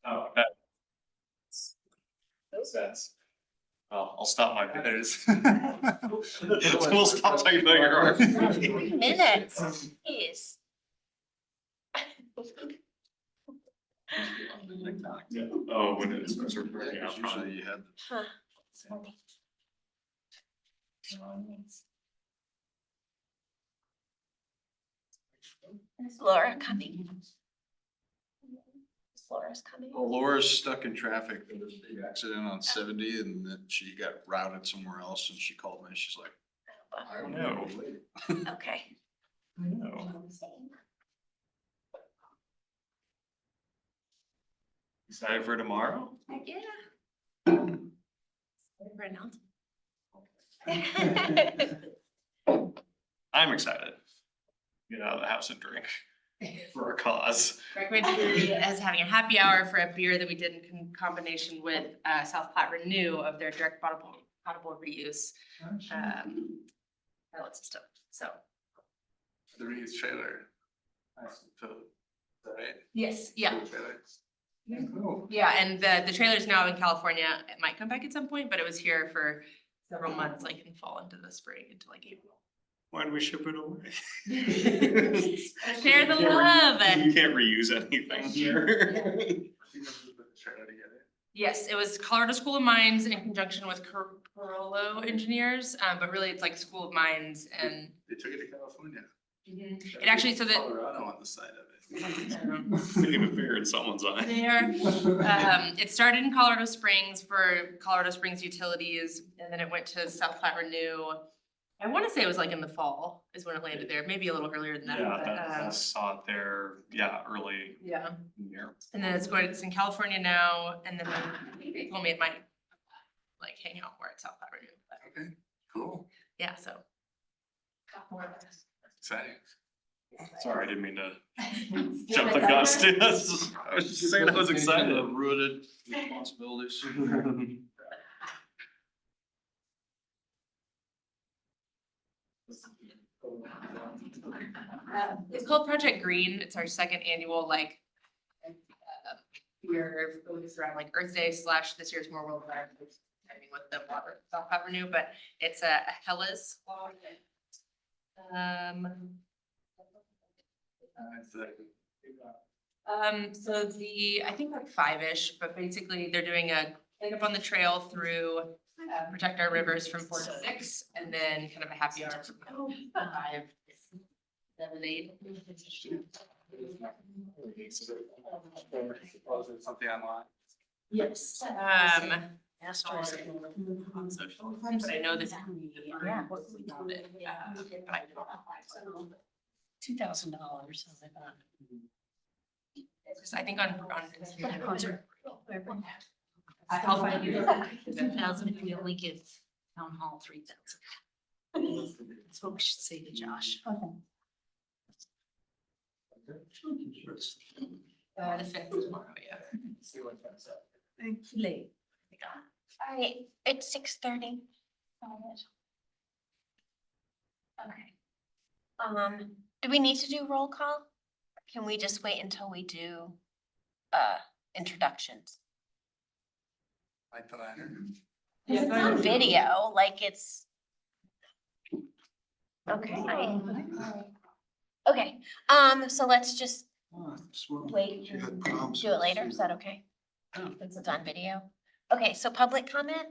Oh, that makes sense. Well, I'll stop my bidders. We'll stop talking about your. 3 minutes, jeez. Oh, when it's sort of burning out. Usually you have. Huh. Is Laura coming? Laura's coming. Well, Laura's stuck in traffic. There was a big accident on 70 and then she got routed somewhere else and she called me. She's like, I don't know. Okay. No. Excited for tomorrow? Heck yeah. Reynolds. I'm excited. Get out of the house and drink for a cause. Recommended as having a happy hour for a beer that we did in combination with South Platte Renew of their direct potable reuse pilot system. So The Reed's trailer. Right? yes, yeah, Cool. yeah, and the trailer's now in California. It might come back at some point, but it was here for several months, like in fall into the spring into like April. Why did we ship it away? Share the love. You can't reuse anything here. Yes, it was Colorado School of Mines in conjunction with Carollo Engineers, but really it's like School of Mines and They took it to California. it actually, so that Colorado on the side of it. Making a figure in someone's eye. there, it started in Colorado Springs for Colorado Springs Utilities, and then it went to South Platte Renew. I wanna say it was like in the fall is when it landed there, maybe a little earlier than that, Yeah, but, I saw it there, early yeah. in the year. And then it's in California now, and then they told me it might like hang out more at South Platte Renew, but Okay, cool. yeah, so. Exciting. Sorry, I didn't mean to jump the gun, Stu. I was just saying I was excited. Rooted responsibilities. It's called Project Green. It's our second annual year focused around like Earth Day / this year's more world environment timing with the water South Platte Renew, but it's a Hellas law. So I think like 5-ish, but basically they're doing a cleanup on the trail through protect our rivers from 4 to 6, and then kind of a happy hour from 5 to 7, 8. Something online. Yes. Astros on social forums, but I know this. Yeah. But I don't. $2,000. I think on. I'll find you. 2,000 if we only give town hall 3,000. That's what we should say to Josh. The 5th tomorrow, yeah. Late. Alright, it's 6:30. Okay. Do we need to do roll call? Or can we just wait until we do introductions? Like the liner. Cause it's on video, like it's. Okay. Okay, so let's just wait and do it later, is that okay? Since it's on video. Okay, so public comment.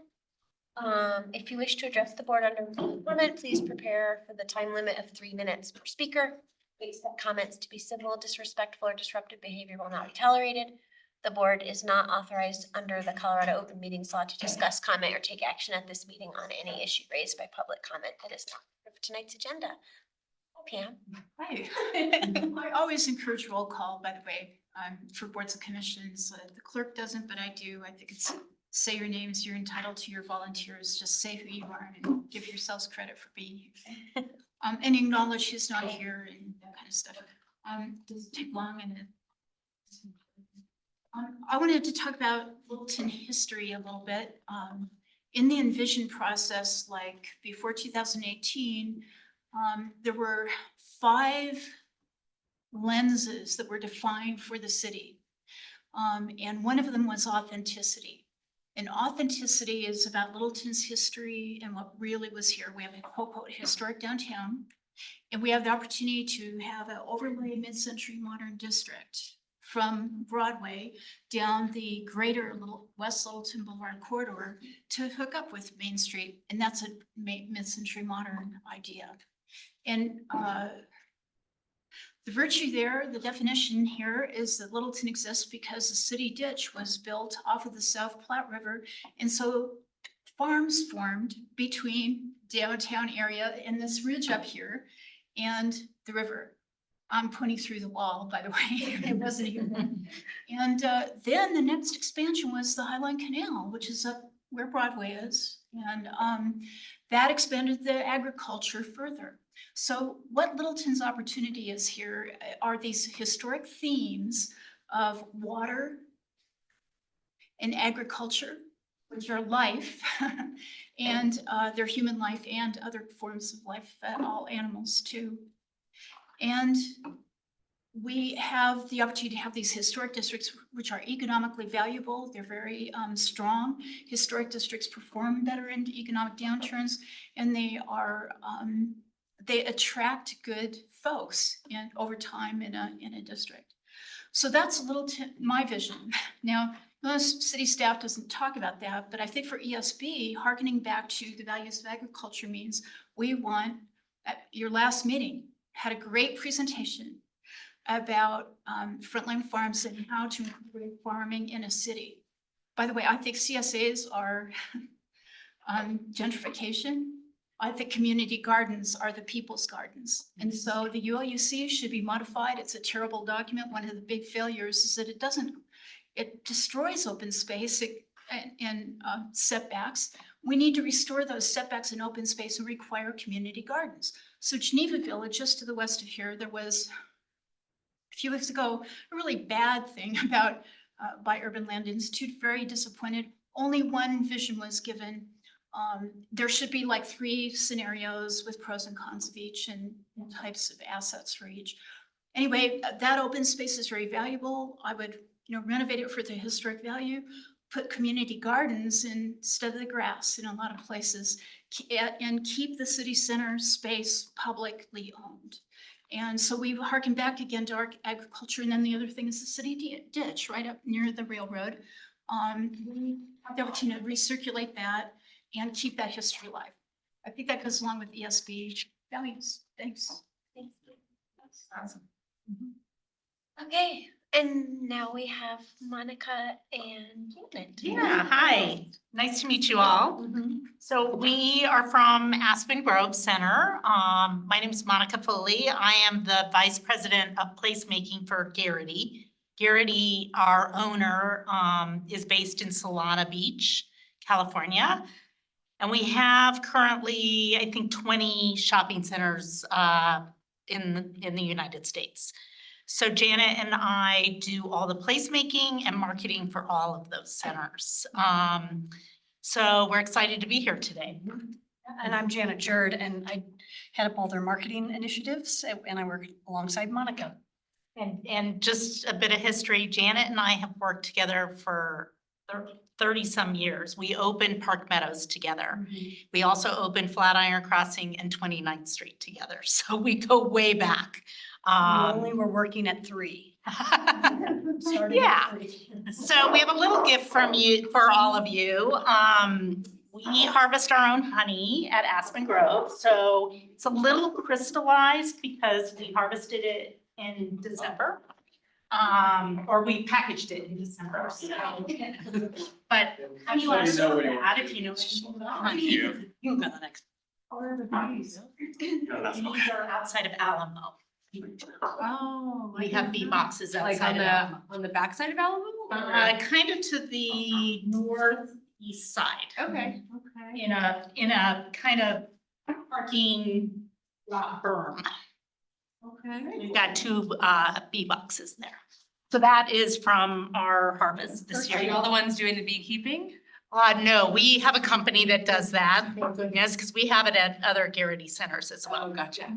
If you wish to address the board under public comment, please prepare for the time limit of 3 minutes per speaker. We expect comments to be civil, disrespectful, or disruptive behavior will not be tolerated. The board is not authorized under the Colorado Open Meetings Law to discuss, comment, or take action at this meeting on any issue raised by public comment that is not part of tonight's agenda. Pam? Hi. I always encourage roll call, by the way, for boards and commissions. The clerk doesn't, but I do. I think it's say your names, you're entitled to your volunteers, just say who you are and give yourselves credit for being here. And acknowledge who's not here and that kind of stuff. Doesn't take long and I wanted to talk about Littleton history a little bit. In the envision process, like before 2018, there were 5 lenses that were defined for the city. And one of them was authenticity. And authenticity is about Littleton's history and what really was here. We have a quote, historic downtown. And we have the opportunity to have an overlay mid-century modern district from Broadway down the greater West Littleton Boulevard corridor to hook up with Main Street. And that's a mid-century modern idea. And the virtue there, the definition here is that Littleton exists because the city ditch was built off of the South Platte River. And so farms formed between downtown area and this ridge up here and the river. I'm pointing through the wall, by the way, it wasn't even. And then the next expansion was the Highline Canal, which is up where Broadway is. And that expanded the agriculture further. So what Littleton's opportunity is here are these historic themes of water and agriculture, which are life, and they're human life and other forms of life, all animals too. And we have the opportunity to have these historic districts, which are economically valuable. They're very strong. Historic districts perform better in economic downturns, and they are they attract good folks over time in a district. So that's a little my vision. Now, most city staff doesn't talk about that, but I think for ESB, hearkening back to the values of agriculture means we want, at your last meeting, had a great presentation about frontline farms and how to improve farming in a city. By the way, I think CSAs are gentrification. I think community gardens are the people's gardens. And so the ULUC should be modified. It's a terrible document. One of the big failures is that it destroys open space and setbacks. We need to restore those setbacks in open space and require community gardens. So Geneva Village, just to the west of here, there was a few weeks ago, a really bad thing about by Urban Land Institute, very disappointed. Only one vision was given. There should be like 3 scenarios with pros and cons of each and types of assets for each. Anyway, that open space is very valuable. I would, renovate it for the historic value, put community gardens instead of the grass in a lot of places, and keep the city center space publicly owned. And so we harken back again to our agriculture. And then the other thing is the city ditch right up near the railroad. We have the opportunity to recirculate that and keep that history alive. I think that goes along with ESB values. Thanks. Thank you. Awesome. Okay, and now we have Monica and Janet. Yeah, hi, nice to meet you all. So we are from Aspen Grove Center. My name is Monica Foley. I am the Vice President of Placemaking for Garrity. Garrity, our owner, is based in Solana Beach, California. And we have currently, I think, 20 shopping centers in the United States. So Janet and I do all the placemaking and marketing for all of those centers. So we're excited to be here today. And I'm Janet Jerd, and I head up all their marketing initiatives, and I work alongside Monica. And just a bit of history, Janet and I have worked together for 30 some years. We opened Park Meadows together. We also opened Flatiron Crossing and 29th Street together. So we go way back. We only were working at 3. Started Yeah. at 3. So we have a little gift from you, for all of you. We harvest our own honey at Aspen Grove. So it's a little crystallized because we harvested it in December. Or we packaged it in December. So, but how do you want to start that if you know? Thank you. You can go to the next. These are outside of Alamo. Oh. We have bee boxes Like outside of Alamo. on the backside of Alamo? Kind of to the northeast side. Okay. In a kind of parking lot berm. Okay. We've got 2 bee boxes there. So that is from our harvest this Are year. y'all the ones doing the beekeeping? No, we have a company that does that, thank goodness, because we have it at other Garrity centers as well. Oh, gotcha.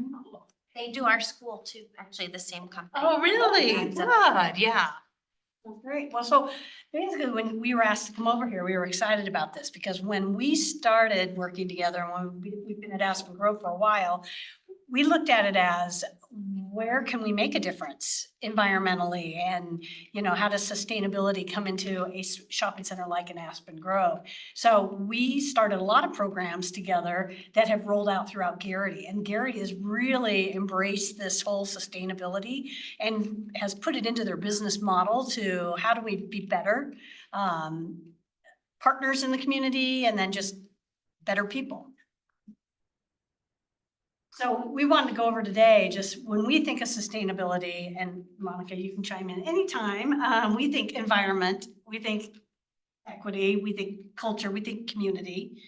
They do our school too, actually, the same company. Oh, really? And, Good, yeah. Great. Well, so basically, when we were asked to come over here, we were excited about this because when we started working together, and when we've been at Aspen Grove for a while, we looked at it as where can we make a difference environmentally, and how does sustainability come into a shopping center like in Aspen Grove? So we started a lot of programs together that have rolled out throughout Garrity, and Garrity has really embraced this whole sustainability and has put it into their business model to how do we be better partners in the community and then just better people. So we wanted to go over today, just when we think of sustainability, and Monica, you can chime in anytime, we think environment, we think equity, we think culture, we think community.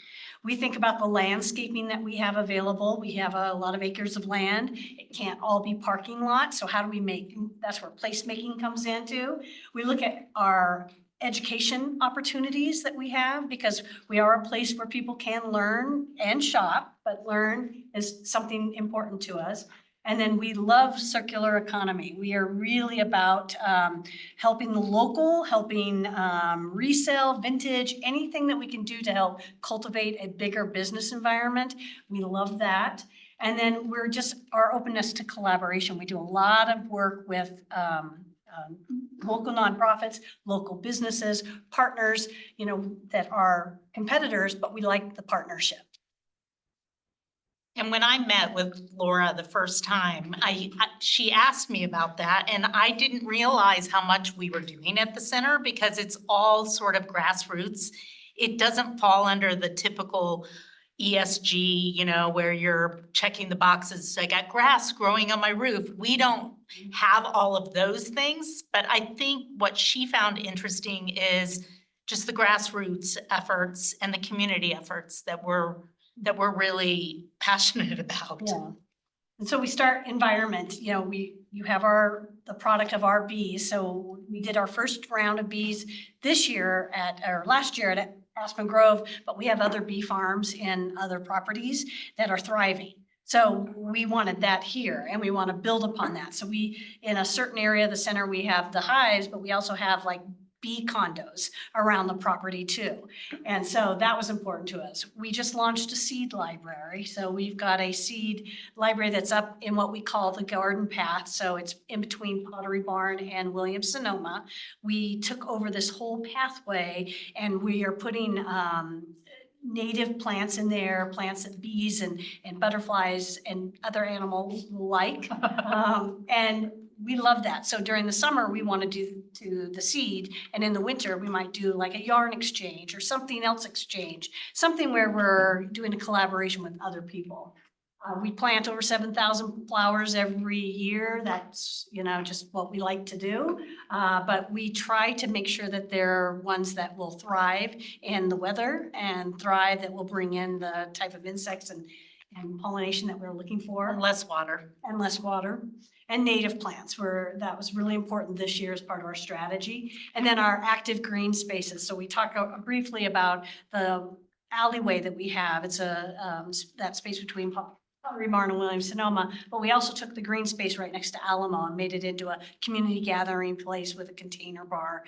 We think about the landscaping that we have available. We have a lot of acres of land. It can't all be parking lots. So how do we make, that's where placemaking comes into. We look at our education opportunities that we have because we are a place where people can learn and shop, but learn is something important to us. And then we love circular economy. We are really about helping the local, helping resale, vintage, anything that we can do to help cultivate a bigger business environment. We love that. And then we're just our openness to collaboration. We do a lot of work with local nonprofits, local businesses, partners, that are competitors, but we like the partnership. And when I met with Laura the first time, she asked me about that, and I didn't realize how much we were doing at the center because it's all sort of grassroots. It doesn't fall under the typical ESG, where you're checking the boxes. I got grass growing on my roof. We don't have all of those things, but I think what she found interesting is just the grassroots efforts and the community efforts that we're really passionate about. Yeah. And so we start environment, you have the product of our bees. So we did our first round of bees last year at Aspen Grove, but we have other bee farms in other properties that are thriving. So we wanted that here and we want to build upon that. So in a certain area of the center, we have the hives, but we also have like bee condos around the property too. And so that was important to us. We just launched a seed library. So we've got a seed library that's up in what we call the garden path. So it's in between Pottery Barn and Williams-Sonoma. We took over this whole pathway and we are putting native plants in there, plants that bees and butterflies and other animals like. And we love that. So during the summer, we want to do the seed, and in the winter, we might do like a yarn exchange or something else exchange, something where we're doing a collaboration with other people. We plant over 7,000 flowers every year. That's, just what we like to do. But we try to make sure that they're ones that will thrive in the weather and thrive that will bring in the type of insects and pollination that we're looking for. And less water. And native plants that was really important this year as part of our strategy. And then our active green spaces. So we talk briefly about the alleyway that we have. It's that space between Pottery Barn and Williams-Sonoma, but we also took the green space right next to Alamo and made it into a community gathering place with a container bar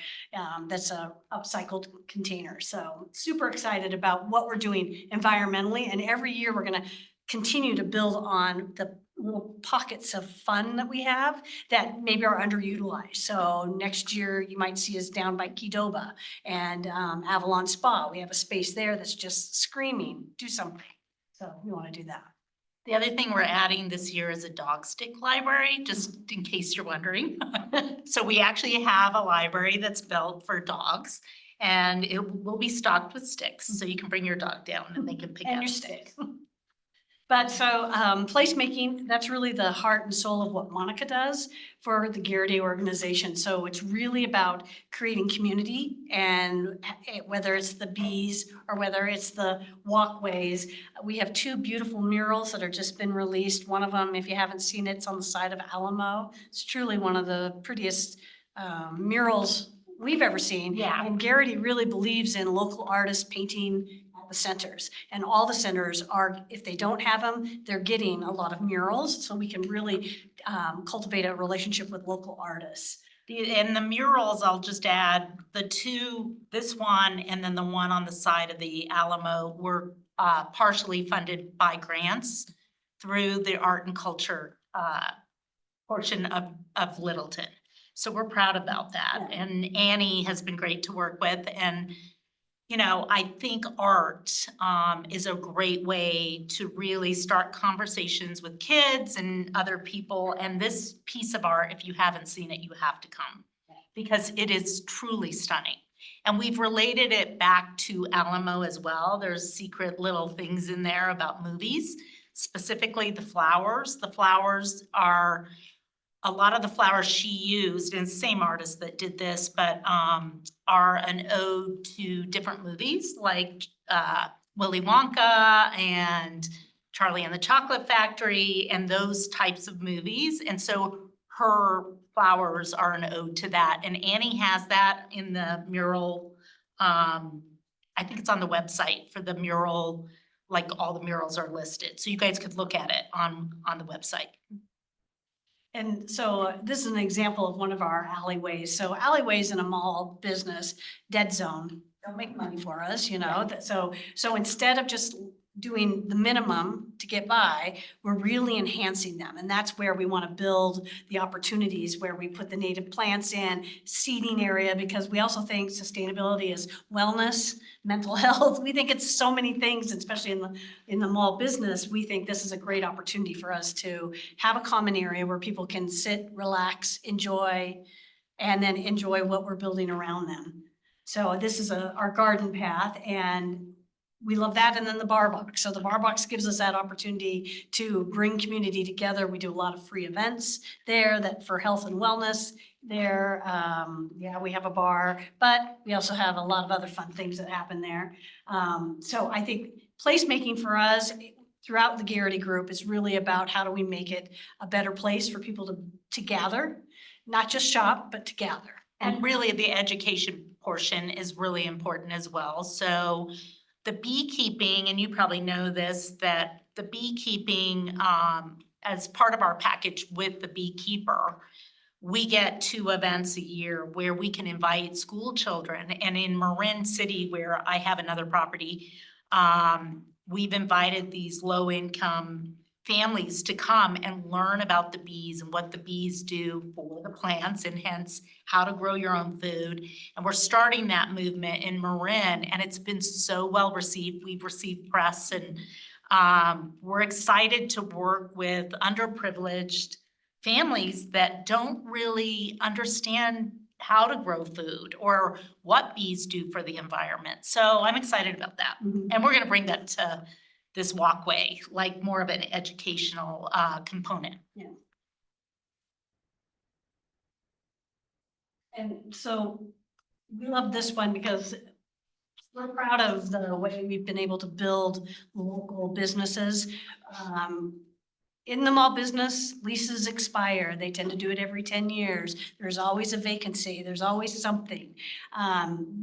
that's a upcycled container. So super excited about what we're doing environmentally. And every year we're going to continue to build on the little pockets of fun that we have that maybe are underutilized. So next year you might see us down by Qdoba and Avalon Spa. We have a space there that's just screaming, do something. So we want to do that. The other thing we're adding this year is a dog stick library, just in case you're wondering. So we actually have a library that's built for dogs and it will be stocked with sticks. So you can bring your dog down and they can pick and up your sticks. But so placemaking, that's really the heart and soul of what Monica does for the Garrity organization. So it's really about creating community, and whether it's the bees or whether it's the walkways. We have 2 beautiful murals that have just been released. One of them, if you haven't seen it, it's on the side of Alamo. It's truly one of the prettiest murals we've ever seen. Yeah. And Garrity really believes in local artists painting the centers, and all the centers are, if they don't have them, they're getting a lot of murals, so we can really cultivate a relationship with local artists. And the murals, I'll just add, the two, this one and then the one on the side of the Alamo were partially funded by grants through the art and culture portion of Littleton. So we're proud about that. Yeah. And Annie has been great to work with. And, you know, I think art is a great way to really start conversations with kids and other people. And this piece of art, if you haven't seen it, you have to come because it is truly stunning. And we've related it back to Alamo as well. There's secret little things in there about movies, specifically the flowers. The flowers are, a lot of the flowers she used, and same artist that did this, but are an ode to different movies like Willy Wonka and Charlie and the Chocolate Factory and those types of movies. And so her flowers are an ode to that. And Annie has that in the mural. I think it's on the website for the mural, like all the murals are listed. So you guys could look at it on the website. And so this is an example of one of our alleyways. So alleyways in a mall business, dead zone, don't make money for us, you know? So instead of just doing the minimum to get by, we're really enhancing them. And that's where we want to build the opportunities where we put the native plants in, seating area, because we also think sustainability is wellness, mental health. We think it's so many things, especially in the mall business. We think this is a great opportunity for us to have a common area where people can sit, relax, enjoy, and then enjoy what we're building around them. So this is our garden path, and we love that. And then the bar box. So the bar box gives us that opportunity to bring community together. We do a lot of free events there that for health and wellness there. Yeah, we have a bar, but we also have a lot of other fun things that happen there. So I think placemaking for us throughout the Garrity group is really about how do we make it a better place for people to gather, not just shop, but to gather. And really the education portion is really important as well. So the beekeeping, and you probably know this, that the beekeeping, as part of our package with the beekeeper, we get 2 events a year where we can invite school children. And in Marin City, where I have another property, we've invited these low-income families to come and learn about the bees and what the bees do for the plants and hence how to grow your own food. And we're starting that movement in Marin, and it's been so well received. We've received press, and we're excited to work with underprivileged families that don't really understand how to grow food or what bees do for the environment. So I'm excited about that. Mhm. And we're gonna bring that to this walkway, like more of an educational component. And so we love this one because we're proud of the way we've been able to build local businesses. In the mall business, leases expire. They tend to do it every 10 years. There's always a vacancy. There's always something.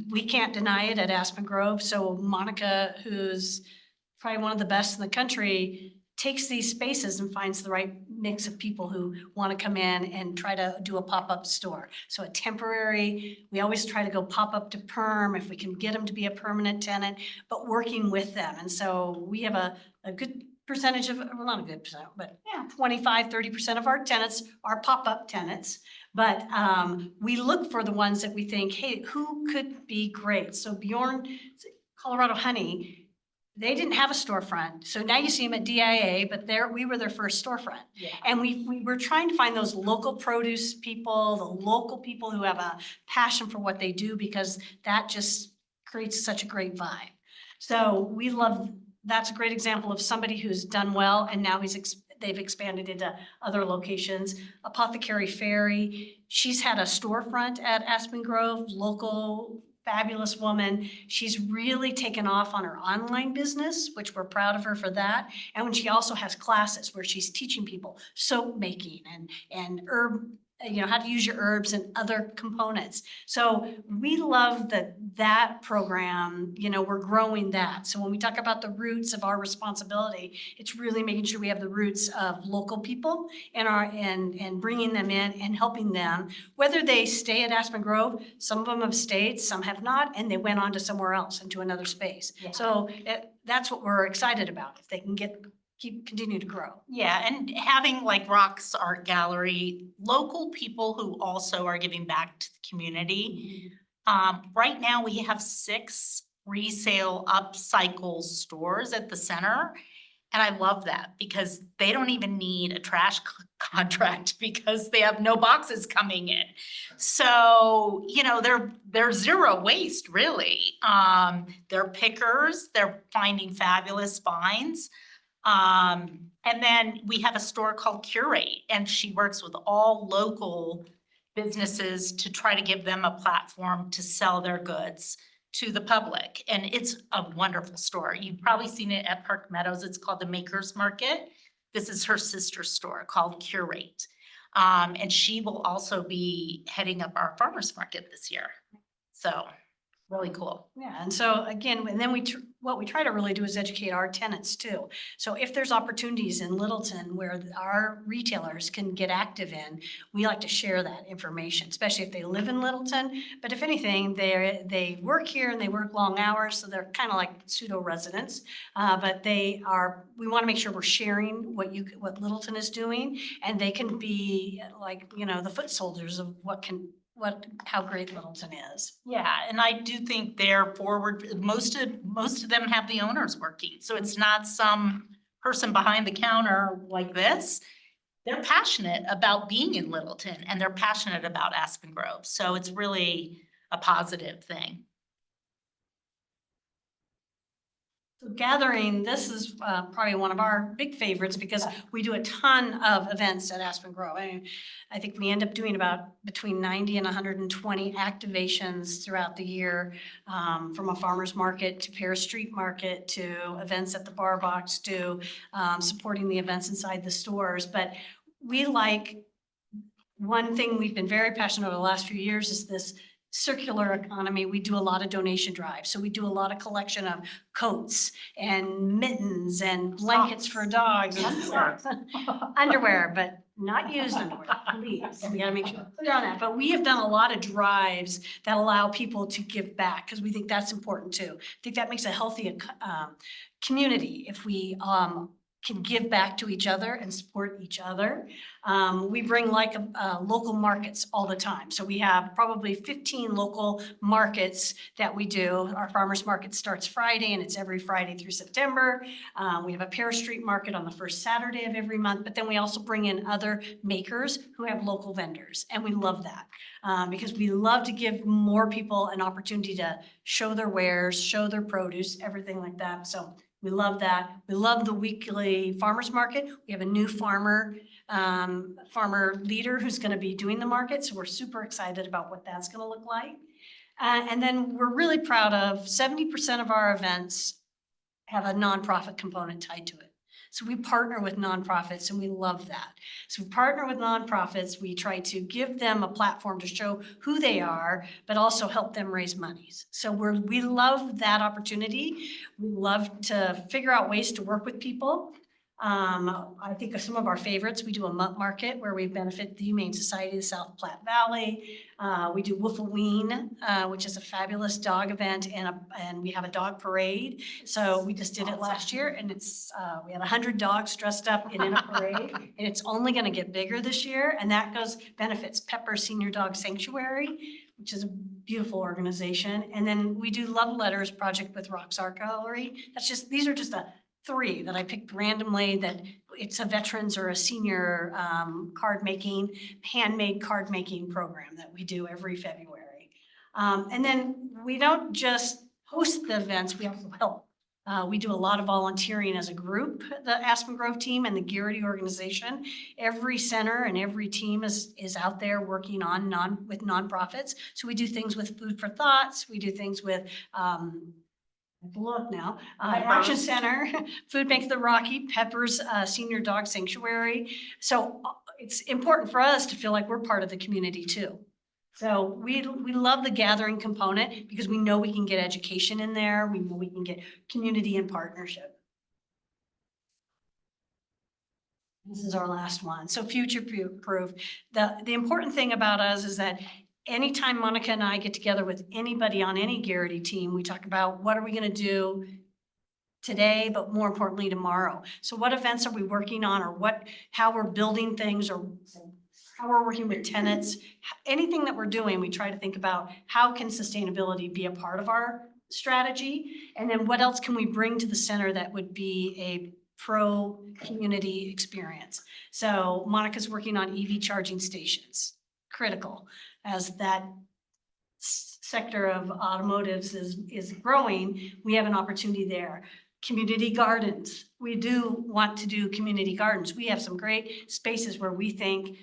We can't deny it at Aspen Grove. So Monica, who's probably one of the best in the country, takes these spaces and finds the right mix of people who want to come in and try to do a pop-up store. So a temporary, we always try to go pop-up to perm if we can get them to be a permanent tenant, but working with them. And so we have a good percentage of, well, not a good percent, but 25, 30% of our tenants are pop-up tenants. But we look for the ones that we think, hey, who could be great? So Bjorn, Colorado Honey, they didn't have a storefront. So now you see them at DIA, but we were their first storefront. Yeah. And we were trying to find those local produce people, the local people who have a passion for what they do, because that just creates such a great vibe. So we love, that's a great example of somebody who's done well, and now they've expanded into other locations. Apothecary Ferry, she's had a storefront at Aspen Grove, local, fabulous woman. She's really taken off on her online business, which we're proud of her for that. And when she also has classes where she's teaching people soap making and herb how to use your herbs and other components. So we love that program, we're growing that. So when we talk about the roots of our responsibility, it's really making sure we have the roots of local people and bringing them in and helping them, whether they stay at Aspen Grove, some of them have stayed, some have not, and they went on to somewhere else into another space. Yeah. So that's what we're excited about, if they can continue to grow. Yeah, and having like Rock's Art Gallery, local people who also are giving back to the community. Right now we have 6 resale upcycle stores at the center. And I love that because they don't even need a trash contract because they have no boxes coming in. So, they're zero waste really. They're pickers, they're finding fabulous finds. And then we have a store called Curate, and she works with all local businesses to try to give them a platform to sell their goods to the public. And it's a wonderful store. You've probably seen it at Park Meadows. It's called the Makers Market. This is her sister store called Curate. And she will also be heading up our farmers market this year. So really cool. Yeah, and so again, and then what we try to really do is educate our tenants too. So if there's opportunities in Littleton where our retailers can get active in, we like to share that information, especially if they live in Littleton. But if anything, they work here and they work long hours, so they're kind of like pseudo residents. But we want to make sure we're sharing what Littleton is doing, and they can be like, the foot soldiers of how great Littleton is. Yeah, and I do think they're forward, most of them have the owners working, so it's not some person behind the counter like this. They're passionate about being in Littleton and they're passionate about Aspen Grove, so it's really a positive thing. So gathering, this is probably one of our big favorites because we do a ton of events at Aspen Grove. I think we end up doing about between 90 and 120 activations throughout the year, from a farmer's market to Paris Street Market to events at the Bar Box to supporting the events inside the stores. But one thing we've been very passionate over the last few years is this circular economy. We do a lot of donation drives. So we do a lot of collection of coats and mittens and blankets for dogs and underwear, but not used underwear, please. We gotta make sure clear on that. But we have done a lot of drives that allow people to give back because we think that's important too. I think that makes a healthy community if we can give back to each other and support each other. We bring local markets all the time. So we have probably 15 local markets that we do. Our farmers market starts Friday and it's every Friday through September. We have a Paris Street Market on the first Saturday of every month, but then we also bring in other makers who have local vendors. And we love that because we love to give more people an opportunity to show their wares, show their produce, everything like that. So we love that. We love the weekly farmers market. We have a new farmer leader who's going to be doing the market. So we're super excited about what that's going to look like. And then we're really proud of 70% of our events have a nonprofit component tied to it. So we partner with nonprofits and we love that. So we partner with nonprofits. We try to give them a platform to show who they are, but also help them raise monies. So we love that opportunity. We love to figure out ways to work with people. I think of some of our favorites. We do a mutt market where we benefit the Humane Society of the South Platte Valley. We do Woofalween, which is a fabulous dog event, and we have a dog parade. So we just did it last year, and we had 100 dogs dressed up in a parade, and it's only going to get bigger this year. And that benefits Pepper Senior Dog Sanctuary, which is a beautiful organization. And then we do Love Letters project with Rock's Art Gallery. These are just 3 that I picked randomly, that it's a veterans or a senior handmade card making program that we do every February. And then we don't just host the events, we also help. We do a lot of volunteering as a group, the Aspen Grove team and the Garrity organization. Every center and every team is out there working with nonprofits. So we do things with Food for Thoughts. We do things with Action Center, Food Bank of the Rocky, Pepper's Senior Dog Sanctuary. So it's important for us to feel like we're part of the community too. So we love the gathering component because we know we can get education in there. We know we can get community and partnership. This is our last one. So future proof. The important thing about us is that anytime Monica and I get together with anybody on any Garrity team, we talk about what are we going to do today, but more importantly tomorrow. So what events are we working on, or how we're building things, or how we're working with tenants. Anything that we're doing, we try to think about how can sustainability be a part of our strategy, and then what else can we bring to the center that would be a pro-community experience. So Monica's working on EV charging stations, critical, as that sector of automotives is growing. We have an opportunity there. Community gardens. We do want to do community gardens. We have some great spaces where we think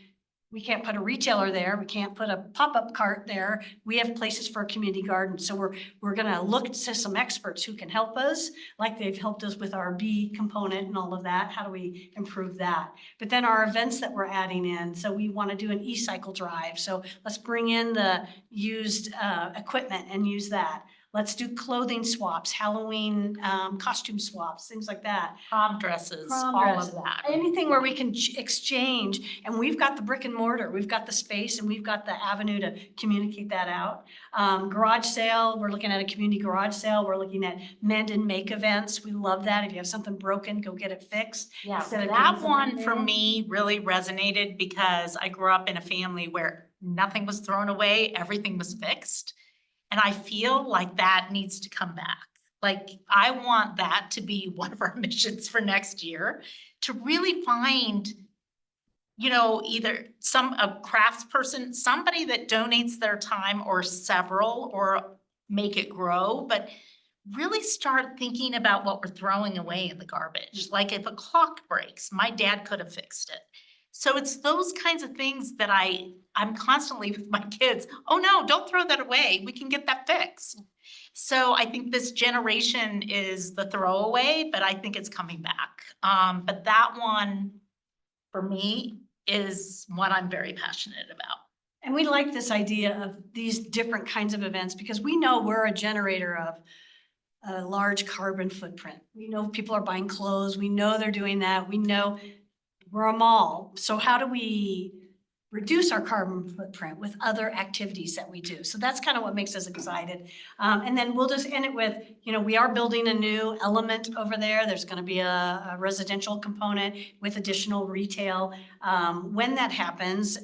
we can't put a retailer there. We can't put a pop-up cart there. We have places for a community garden. So we're gonna look to some experts who can help us, like they've helped us with our B component and all of that. How do we improve that? But then our events that we're adding in. So we wanna do an e-cycle drive. So let's bring in the used equipment and use that. Let's do clothing swaps, Halloween costume swaps, things like that. Prom dresses, Prom all dresses. of that. Anything where we can exchange, and we've got the brick and mortar, we've got the space, and we've got the avenue to communicate that out. Garage sale, we're looking at a community garage sale. We're looking at mend and make events. We love that. If you have something broken, go get it fixed. Yeah, Instead of that getting one something for new. me really resonated because I grew up in a family where nothing was thrown away, everything was fixed. And I feel like that needs to come back. Like, I want that to be one of our missions for next year, to really find, either a craftsperson, somebody that donates their time, or several, or make it grow, but really start thinking about what we're throwing away in the garbage. Like, if a clock breaks, my dad could have fixed it. So it's those kinds of things that I'm constantly with my kids. Oh no, don't throw that away. We can get that fixed. So I think this generation is the throwaway, but I think it's coming back. But that one, for me, is what I'm very passionate about. And we like this idea of these different kinds of events because we know we're a generator of a large carbon footprint. We know people are buying clothes. We know they're doing that. We know we're a mall. So how do we reduce our carbon footprint with other activities that we do? So that's kind of what makes us excited. And then we'll just end it with, we are building a new element over there. There's going to be a residential component with additional retail. When that happens,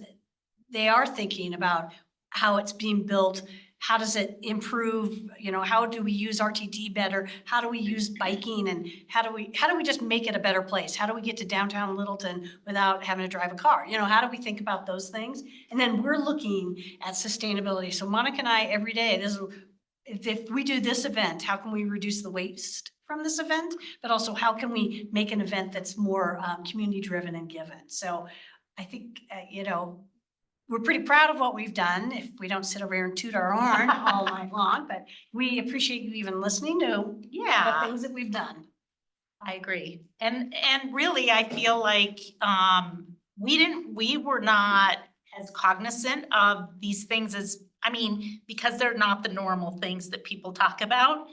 they are thinking about how it's being built. How does it improve? How do we use RTD better? How do we use biking? And how do we just make it a better place? How do we get to downtown Littleton without having to drive a car? How do we think about those things? And then we're looking at sustainability. So Monica and I, every day, if we do this event, how can we reduce the waste from this event? But also, how can we make an event that's more community driven and given? So I think, we're pretty proud of what we've done, if we don't sit over here and toot our horn all night long, but we appreciate you even listening to the things that we've done. I agree. And really, I feel like we were not as cognizant of these things because they're not the normal things that people talk about.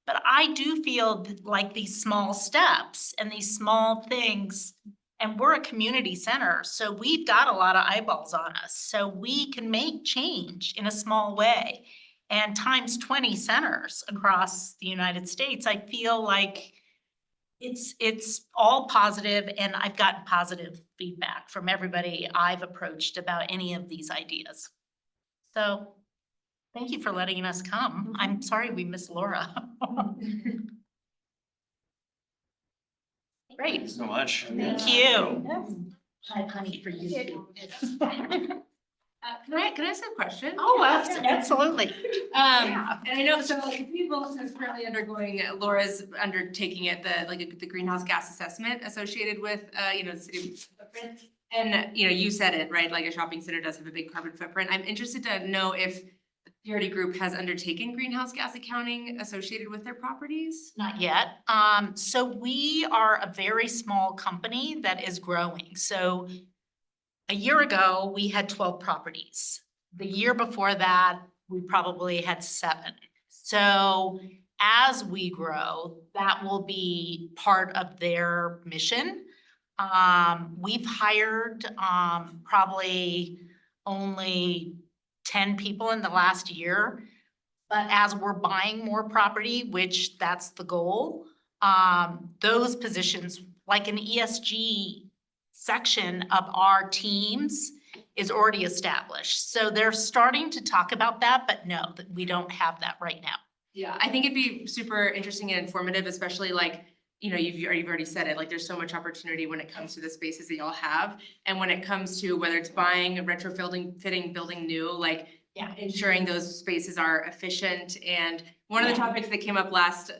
But I do feel like these small steps and these small things, and we're a community center, so we've got a lot of eyeballs on us. So we can make change in a small way. And times 20 centers across the United States, I feel like it's all positive, and I've gotten positive feedback from everybody I've approached about any of these ideas. So thank you for letting us come. I'm sorry we missed Laura. Great. Thanks so much. Thank you. I have honey for you. Can I ask a question? Oh, absolutely. And I know, so Littleton is currently Laura's undertaking it, the greenhouse gas assessment associated with, the city footprint. And, you said it, right? Like, a shopping center does have a big carbon footprint. I'm interested to know if the Garrity Group has undertaken greenhouse gas accounting associated with their properties? Not yet. So we are a very small company that is growing. So a year ago, we had 12 properties. The year before that, we probably had 7. So as we grow, that will be part of their mission. We've hired probably only 10 people in the last year. But as we're buying more property, which that's the goal, those positions, like an ESG section of our teams is already established. So they're starting to talk about that, but no, that we don't have that right now. Yeah, I think it'd be super interesting and informative, especially like, you know, you've already said it, like there's so much opportunity when it comes to the spaces that y'all have. And when it comes to whether it's buying, retrofitting, building new, like Yeah. ensuring those spaces are efficient. And one of the topics that came up last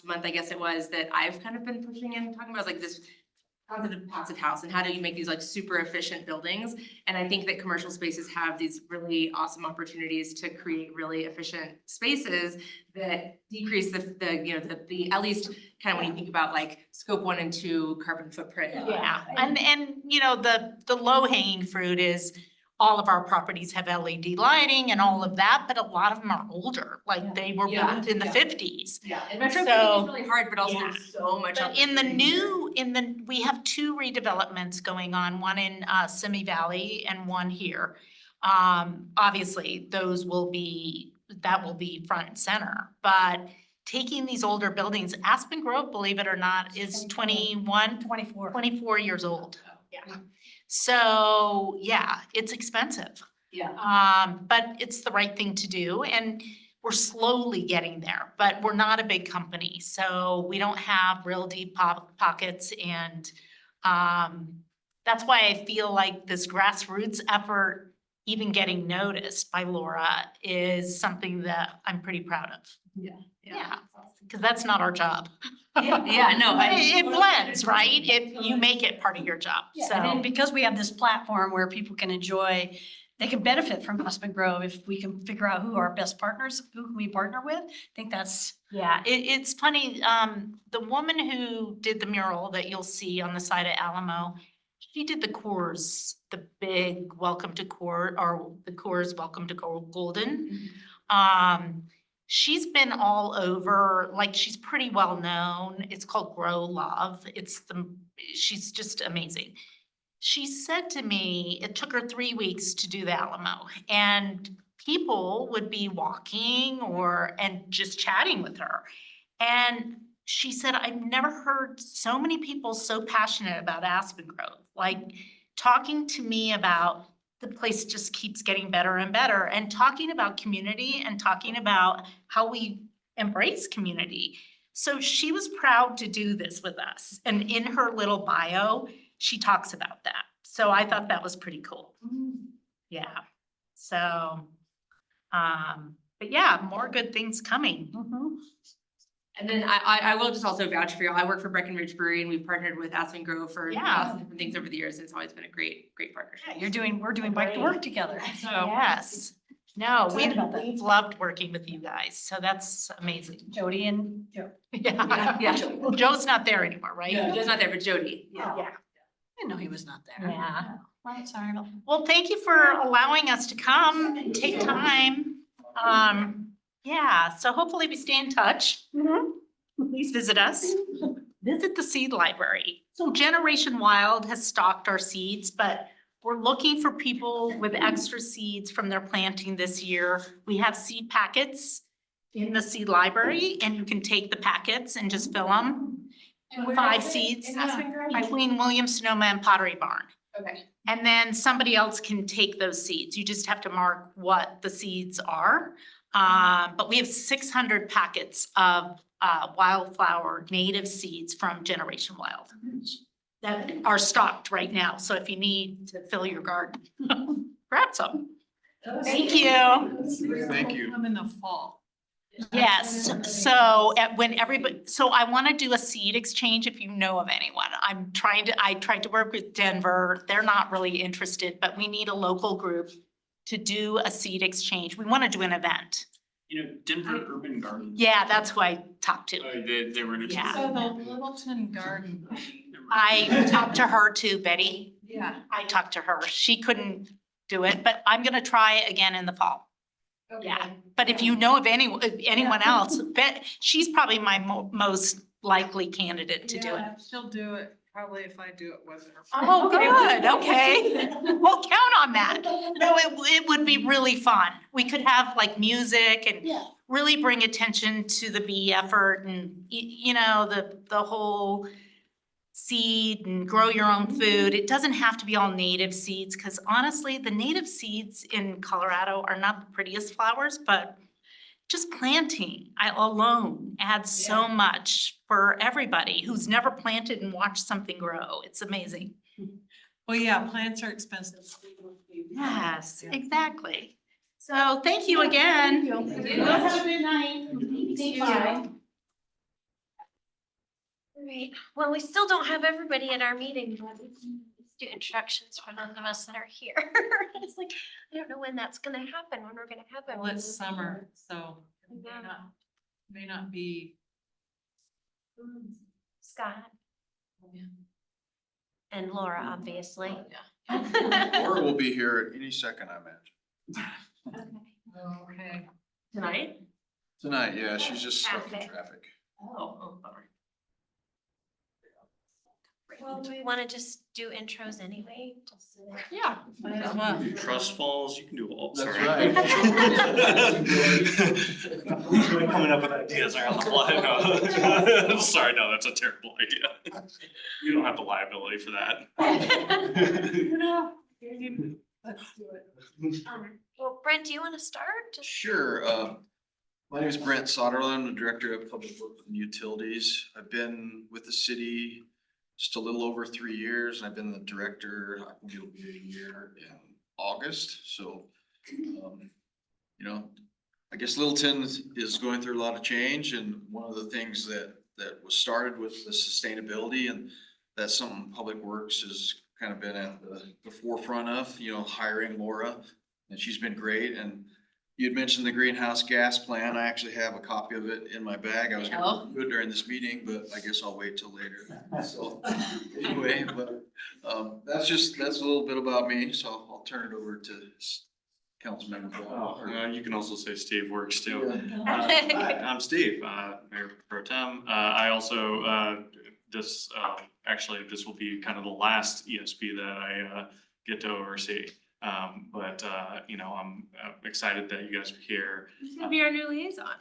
month, I guess it was, that I've kind of been pushing and talking about is like this concept of passive house and how do you make these like super efficient buildings? And I think that commercial spaces have these really awesome opportunities to create really efficient spaces that decrease the at least kind of when you think about like scope 1 and 2 carbon footprint. Yeah, and you know, the low hanging fruit is all of our properties have LED lighting and all of that, but a lot of them are older, like they were Yeah, built in the yeah. 50s. Yeah, and retrofitting So- is really hard, but also Yeah. there's so much. But in the opportunity. we have 2 redevelopments going on, one in Simi Valley and one here. Obviously, that will be front and center, but taking these older buildings, Aspen Grove, believe it or not, is 24 years old. Yeah. So, yeah, it's expensive. Yeah. But it's the right thing to do, and we're slowly getting there, but we're not a big company, so we don't have real deep pockets, and that's why I feel like this grassroots effort, even getting noticed by Laura, is something that I'm pretty proud of. Yeah, because that's not our job. Yeah, no, But it blends, right? You make it part of your job, And so. then because we have this platform where people can enjoy, they can benefit from Aspen Grove if we can figure out who our best partners, who can we partner with. I think that's, Yeah, it's funny, the woman who did the mural that you'll see on the side of Alamo, she did the Coors, the big Welcome to Coors, or the Coors Welcome to Golden. She's been all over, like she's pretty well known. It's called Grow Love. She's just amazing. She said to me, it took her 3 weeks to do the Alamo, and people would be walking and just chatting with her. And she said, I've never heard so many people so passionate about Aspen Grove, like talking to me about the place just keeps getting better and better, and talking about community and talking about how we embrace community. So she was proud to do this with us. And in her little bio, she talks about that. So I thought that was pretty cool. Yeah. So, but yeah, more good things coming. And then I will just also vouch for you. I work for Breckenridge Brewery and we've partnered with Aspen Grove for Yeah. lots of different things over the years. And it's always been a great partnership. Yeah, we're doing bike to work together, so. Yes. No, Excited about that. we've loved working with you guys. So that's amazing. Jody and Joe. Yeah. Yeah. Well, Joe's not there anymore, right? Joe's not there, but Jody. Yeah. I didn't know he was not there. Yeah. Well, sorry about that. Well, thank you for allowing us to come and take time. Yeah, so hopefully we stay in touch. Please visit us. Visit the seed library. So Generation Wild has stocked our seeds, but we're looking for people with extra seeds from their planting this year. We have seed packets in the seed library, and you can take the packets and just fill them. 5 seeds between Williams-Sonoma and Pottery Barn. Okay. And then somebody else can take those seeds. You just have to mark what the seeds are. But we have 600 packets of wildflower native seeds from Generation Wild that are stocked right now. So if you need to fill your garden, grab some. Thank you. Thank you. Come in the fall. Yes, so so I want to do a seed exchange if you know of anyone. I tried to work with Denver. They're not really interested, but we need a local group to do a seed exchange. We want to do an event. You know, Denver Urban Garden. Yeah, that's who I talked to. They were interested. Yeah. So the Littleton Garden. I talked to her too, Betty. Yeah. I talked to her. She couldn't do it, but I'm gonna try it again in the fall. Yeah, but if you know of anyone else, bet she's probably my most likely candidate to do it. Yeah, she'll do it, probably if I do it with her. Oh, good, okay. We'll count on that. No, it would be really fun. We could have like music and Yeah. really bring attention to the bee effort and you know, the whole seed and grow your own food. It doesn't have to be all native seeds, because honestly, the native seeds in Colorado are not the prettiest flowers, but just planting alone adds so much for everybody who's never planted and watched something grow. It's amazing. Well, yeah, plants are expensive. Yes, exactly. So thank you again. Thank you. Have a good night. Thank you. Bye. Right, well, we still don't have everybody at our meeting, but let's do introductions for those of us that are here. It's like, I don't know when that's gonna happen, when we're gonna have Well, it. it's summer, so it Yeah. may not be. Scott. And Laura, obviously. Laura will be here at any second, I imagine. Okay. Tonight? Tonight, yeah, she's just stuck in Traffic. traffic. Oh, sorry. Well, do we wanna just do intros anyway? Just so that- Yeah. Might as well. Do trust falls, you can do all. That's sorry. right. Coming up with ideas are on the fly. No. Sorry, no, that's a terrible idea. You don't have the liability for that. Let's do it. Well, Brent, do you wanna start? Just- Sure, my name is Brent Soderlund, the Director of Public Works and Utilities. I've been with the city just a little over 3 years, and I've been the director, I think it'll be a year in August, so, you know, I guess Littleton is going through a lot of change, and one of the things that was started with the sustainability, and that's something Public Works has kind of been at the forefront of, you know, hiring Laura, and she's been great. And you had mentioned the greenhouse gas plan. I actually have a copy of it in my bag. I was gonna do it during this meeting, but I guess I'll wait till later. So anyway, but that's a little bit about me, so I'll turn it over to Councilmember Bell. You can also say Steve works too. Yeah. Hi, I'm Steve, Mayor Pro Tem. I also, actually, this will be kind of the last ESP that I get to oversee. You know, I'm excited that you guys are here. Who's gonna be our new liaison?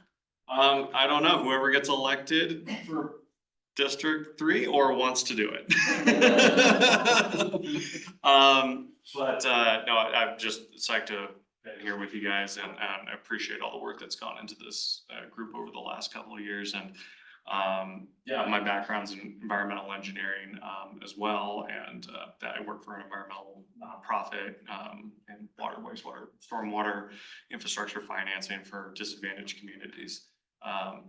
I don't know, whoever gets elected for District 3 or wants to do it. No, I'm just psyched to be here with you guys, and I appreciate all the work that's gone into this group over the last couple of years. And yeah, my background's in environmental engineering as well, and that I work for an environmental nonprofit in water, wastewater, stormwater infrastructure financing for disadvantaged communities.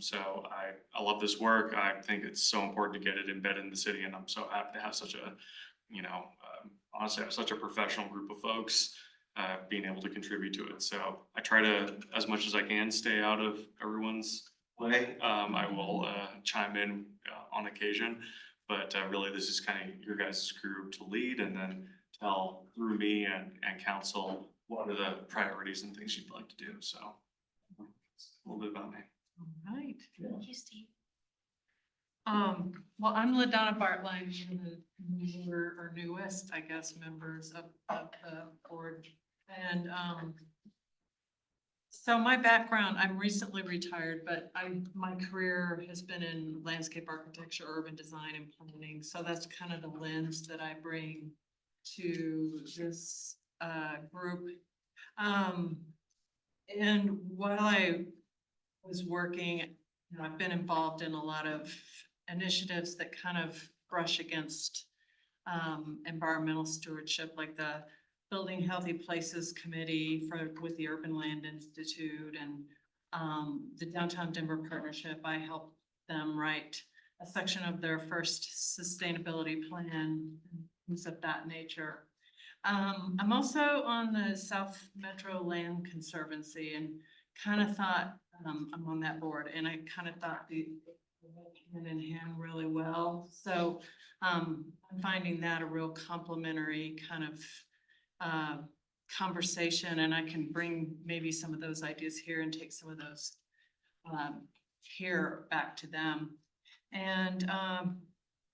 So I love this work. I think it's so important to get it embedded in the city, and I'm so happy to have such a, you know, honestly, I have such a professional group of folks being able to contribute to it. So I try to, as much as I can, stay out of everyone's way. I will chime in on occasion, but really this is kind of your guys' group to lead, and then tell through me and council what are the priorities and things you'd like to do. So a little bit about me. All right. Thank you, Steve. Well, I'm LaDonna Bartline, one of the newer or newest, I guess, members of the board. And, so my background, I'm recently retired, but my career has been in landscape architecture, urban design and planning. So that's kind of the lens that I bring to this, group. And while I was working, you know, I've been involved in a lot of initiatives that kind of brush against environmental stewardship, like the Building Healthy Places Committee with the Urban Land Institute, and the Downtown Denver Partnership. I helped them write a section of their first sustainability plan, things of that nature. I'm also on the South Metro Land Conservancy, and kind of thought, I'm on that board, and I kind of thought the hand in hand really well. So I'm finding that a real complementary kind of conversation, and I can bring maybe some of those ideas here and take some of those here back to them. And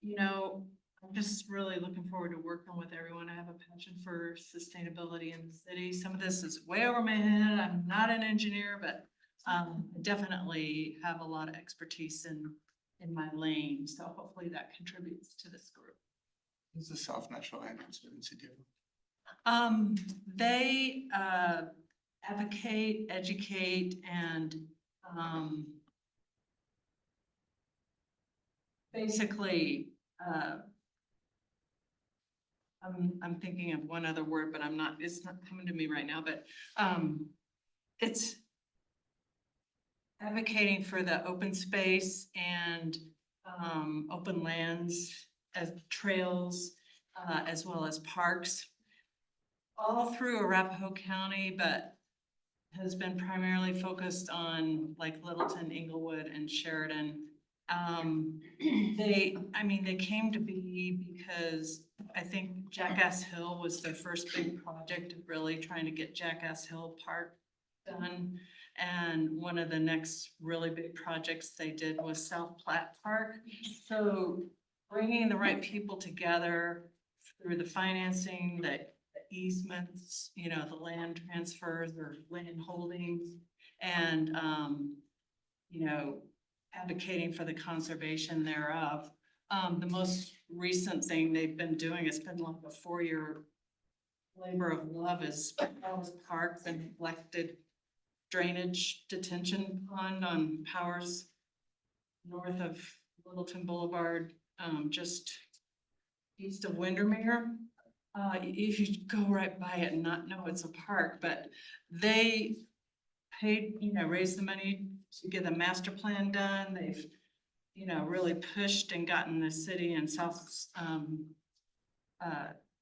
you know, I'm just really looking forward to working with everyone. I have a passion for sustainability in the city. Some of this is way over my head. I'm not an engineer, but I definitely have a lot of expertise in my lane. So hopefully that contributes to this group. Is the South Natural Entrance Agency do? They advocate, educate, and basically, I'm thinking of one other word, but it's not coming to me right now, but it's advocating for the open space and open lands as trails, as well as parks, all through Arapahoe County, but has been primarily focused on like Littleton, Inglewood, and Sheridan. They came to be because I think Jackass Hill was their first big project of really trying to get Jackass Hill Park done. And one of the next really big projects they did was South Platte Park. So bringing the right people together through the financing, the easements, you know, the land transfers or land holdings, and, you know, advocating for the conservation thereof. The most recent thing they've been doing, it's been like a 4-year labor of love, is Powers Park, the neglected drainage detention pond on Powers north of Littleton Boulevard, just east of Windermere. You should go right by it and not know it's a park, but they paid, you know, raised the money to get a master plan done. They've, you know, really pushed and gotten the city and South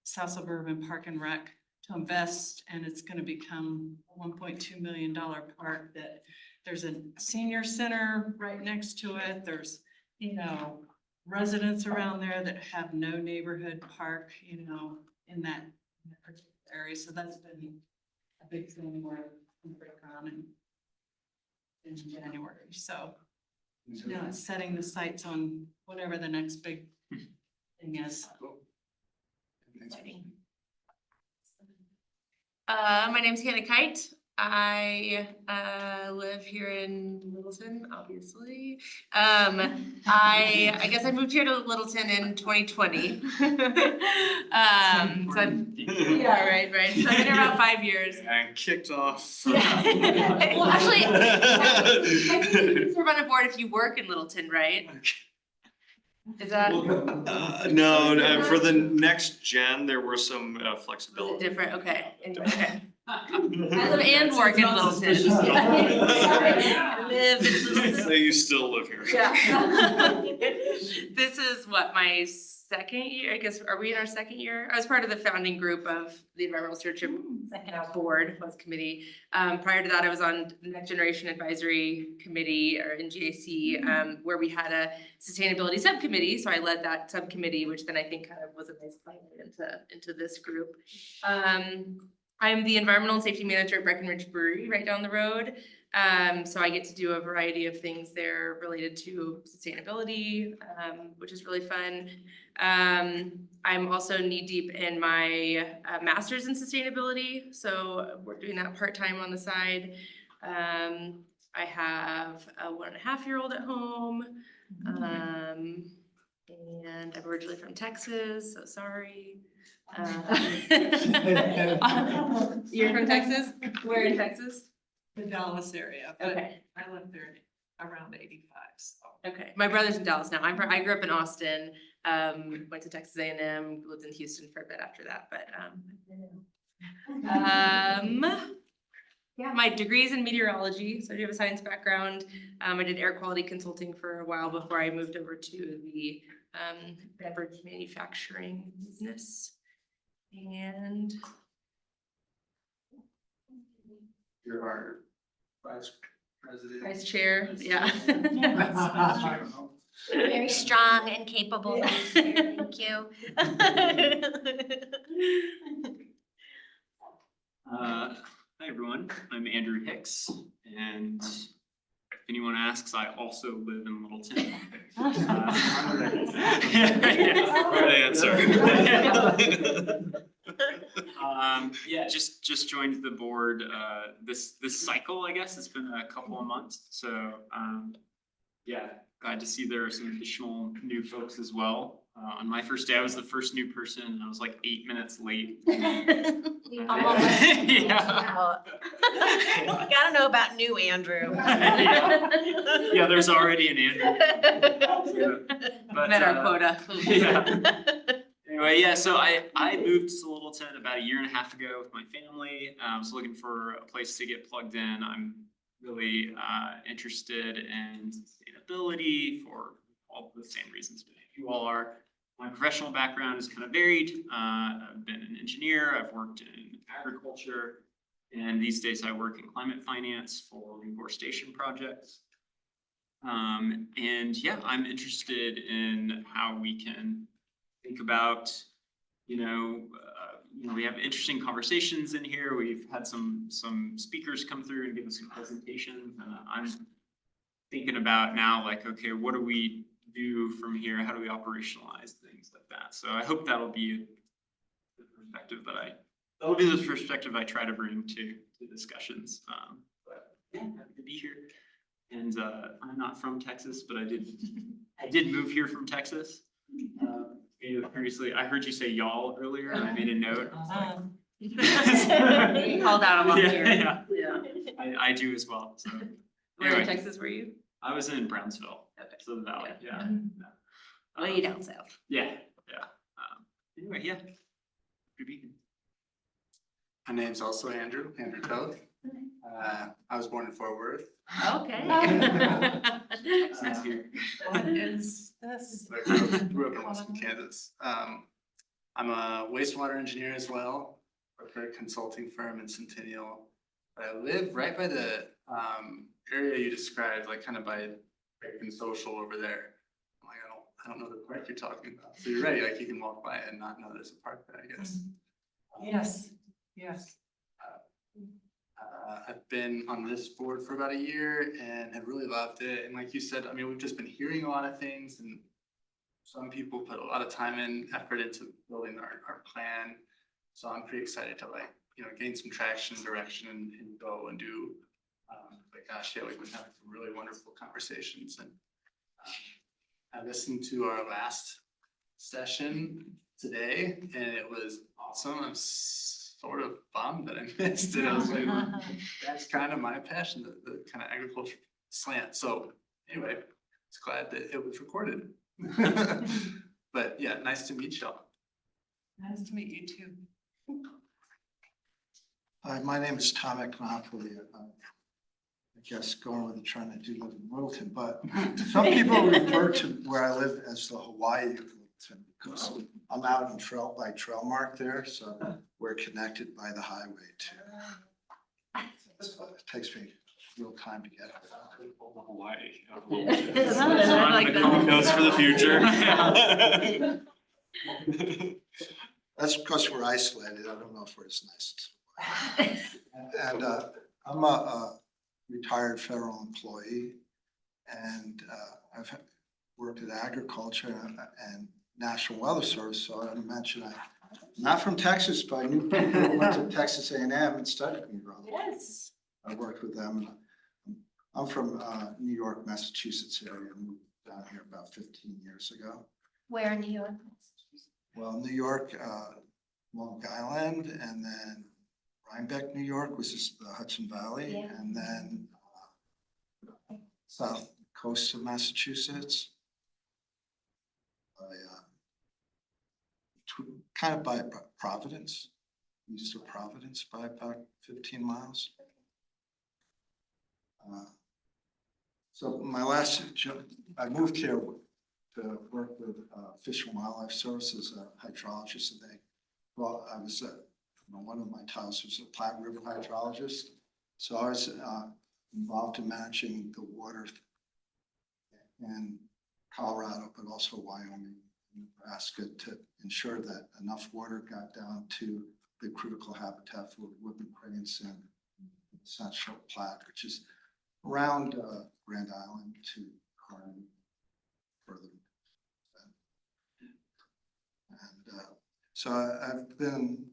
Suburban Park and Rec to invest, and it's gonna become a $1.2 million park that there's a senior center right next to it. There's, you know, residents around there that have no neighborhood park, you know, in that particular area. So that's been a big thing we're working on in January. So now it's setting the sights on whatever the next big thing is. Exciting. My name's Hannah Kite. I live here in Littleton, obviously. I guess I moved here to Littleton in 2020. So yeah, right. So I've been here about 5 years. And kicked off. Well, actually, I think you can serve on a board if you work in Littleton, right? Is that No, for the next gen, there were some flexibility. different? Okay, anyway, okay. I live and work in Littleton. I live in Littleton. So you still live here. Yeah. This is what, my second year, I guess, are we in our second year? I was part of the founding group of the Environmental Stewardship Board, was committee. Prior to that, I was on the Next Generation Advisory Committee, or NGAC, where we had a sustainability subcommittee. So I led that subcommittee, which then I think kind of was a nice pilot into this group. I'm the environmental and safety manager at Breckenridge Brewery right down the road. So I get to do a variety of things there related to sustainability, which is really fun. I'm also knee deep in my master's in sustainability. So we're doing that part-time on the side. I have a 1.5-year-old at home. And I'm originally from Texas, so sorry. You're from Texas? Where in Texas? The Dallas area, but Okay. I lived there around 85, so. Okay, my brother's in Dallas now. I grew up in Austin, went to Texas A&M, lived in Houston for a bit after that, but yeah, my degree is in meteorology, so I do have a science background. I did air quality consulting for a while before I moved over to the beverage manufacturing business. And You're our vice president. vice chair, yeah. Very strong and capable. Thank you. Hi, everyone. I'm Andrew Hicks, and if anyone asks, I also live in Littleton. Yeah, just joined the board this cycle, I guess. It's been a couple of months, so yeah, glad to see there are some additional new folks as well. On my first day, I was the first new person, and I was like 8 minutes late. Yeah. Gotta know about new Andrew. Yeah, there's already an Andrew. But, Met our quota. Yeah. Anyway, yeah, so I moved to Littleton about 1.5 years ago with my family. I was looking for a place to get plugged in. I'm really interested in sustainability for all the same reasons you all are. My professional background is kind of varied. I've been an engineer, I've worked in agriculture, and these days I work in climate finance for reforestation projects. And yeah, I'm interested in how we can think about, we have interesting conversations in here. We've had some speakers come through and give us some presentations. I'm thinking about now, like, okay, what do we do from here? How do we operationalize things like that? So I hope that'll be the perspective I try to bring to discussions. But yeah, happy to be here. And I'm not from Texas, but I did move here from Texas. Previously, I heard you say y'all earlier, and I made a note. You called out a lot here. Yeah. I do as well. So Where in anyway, Texas were you? I was in Brownsville, Okay. so the valley. Yeah. Way down south. Yeah. Anyway, yeah. Good being. My name's also Andrew Toth. I was born in Fort Worth. Okay. Nice here. What is this? I grew up in Western Kansas. I'm a wastewater engineer as well, work for a consulting firm in Centennial. But I live right by the area you described, like kind of by American Social over there. I'm like, I don't know the park you're talking about. So you're right, like you can walk by it and not know there's a park there, I guess. Yes. I've been on this board for about 1 year and have really loved it. And like you said, I mean, we've just been hearing a lot of things, and some people put a lot of time and effort into building our plan. So I'm pretty excited to gain some traction and direction and go and do, but gosh, yeah, we've been having some really wonderful conversations. And I listened to our last session today and it was awesome. I'm sort of bummed that I missed it. I was like, that's kind of my passion, the kind of agriculture slant. So anyway, it's glad that it was recorded. But yeah, nice to meet y'all. Nice to meet you too. Hi, my name is Tom Econopoli. I guess going with the trend, I do live in Littleton, but some people refer to where I live as the Hawaii of Littleton because I'm out in by trail mark there, so we're connected by the highway too. So it takes me real time to get there. Hawaii. I like that. Notes for the future. That's because we're isolated. I don't know if we're as nice as Hawaii. And I'm a retired federal employee, and I've worked in agriculture and National Weather Service. So I want to mention I'm not from Texas, but I knew people who went to Texas A&M and studied in Grove. Yes. I worked with them. I'm from New York, Massachusetts area. I moved down here about 15 years ago. Where in New York? Well, New York, Long Island, and then Rhinebeck, New York, which is the Hudson Valley, Yeah. and then south coast of Massachusetts. Kind of by Providence, east of Providence by about 15 miles. So my last job, I moved here to work with Fish and Wildlife Service as a hydrologist, and I was one of my titles was a Platte River hydrologist. So I was involved in managing the water and Colorado, but also Wyoming, and Nebraska, to ensure that enough water got down to the critical habitat for woodland cranes and Central Platte, which is around Grand Island to Kearney further. And so I've been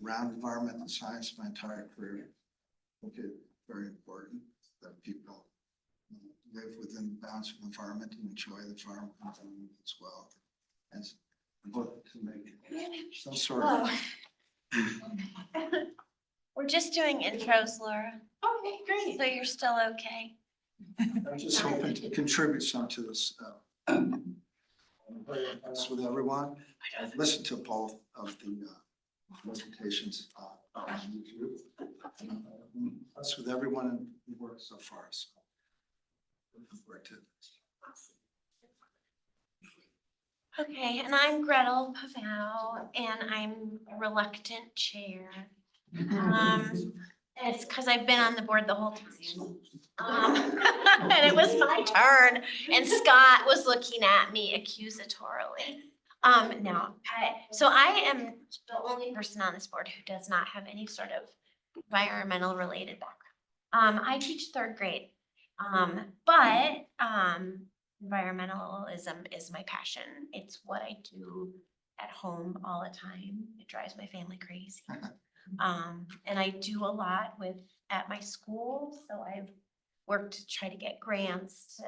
around environmental science my entire career. I think it's very important that people live within the bounds of the environment and enjoy the environment as well. And look to make some sort of. We're just doing intros, Laura, Okay, great. so you're still okay. I'm just hoping to contribute some to this. I'm very impressed with everyone. I've listened to both of the presentations on YouTube. And I'm impressed with everyone in the work so far. So looking forward to it. Okay, and I'm Gretel Pavow, and I'm a reluctant chair. It's because I've been on the board the whole time. And it was my turn, and Scott was looking at me accusatorily. So I am the only person on this board who does not have any sort of environmental related background. I teach third grade, but environmentalism is my passion. It's what I do at home all the time. It drives my family crazy. And I do a lot at my school, so I've worked to try to get grants to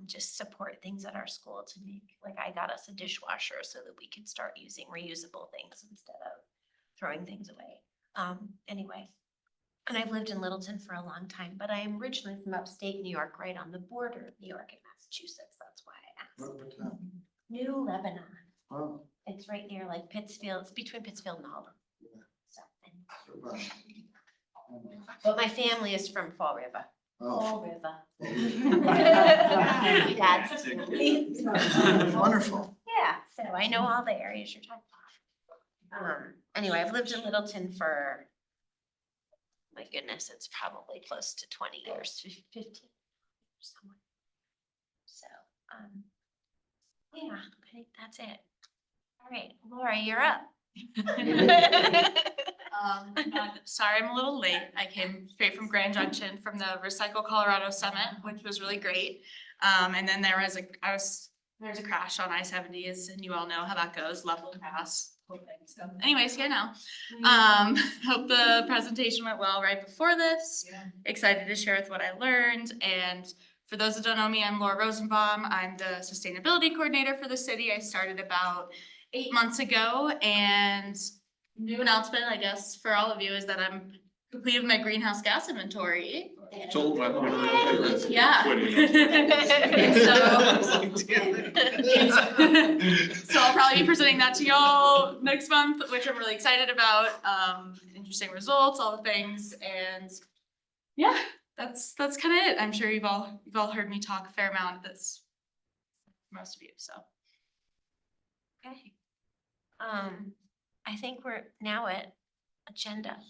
just support things at our school to make, like I got us a dishwasher so that we could start using reusable things instead of throwing things away. Anyway, and I've lived in Littleton for a long time, but I am originally from upstate New York, right on the border of New York and Massachusetts. That's why I asked. What time? New Lebanon. Oh, It's right near like Pittsfield. It's between Pittsfield and Auburn. Yeah. So, so, but my family is from Fall River. oh, Fall River. My dad's. wonderful. Yeah, so I know all the areas you're talking about. Anyway, I've lived in Littleton for, my goodness, it's probably close to 20 years, 15 somewhere. So, yeah, I think that's it. All right, Laura, you're up. Sorry, I'm a little late. I came straight from Grand Junction from the Recycle Colorado Summit, which was really great. And then there's a crash on I-70, and you all know how that goes, level pass, whole thing. So anyways, yeah, now, hope the presentation went well right before this. Excited to share with what I learned. And for those that don't know me, I'm Laura Rosenbaum. I'm the sustainability coordinator for the city. I started about 8 months ago, and new announcement, I guess, for all of you is that I'm completed my greenhouse gas inventory. Told my Yeah. So I'll probably be presenting that to y'all next month, which I'm really excited about. Interesting results, all the things, and yeah, that's kind of it. I'm sure you've all heard me talk a fair amount of this, most of you, so. Okay. I think we're now at agenda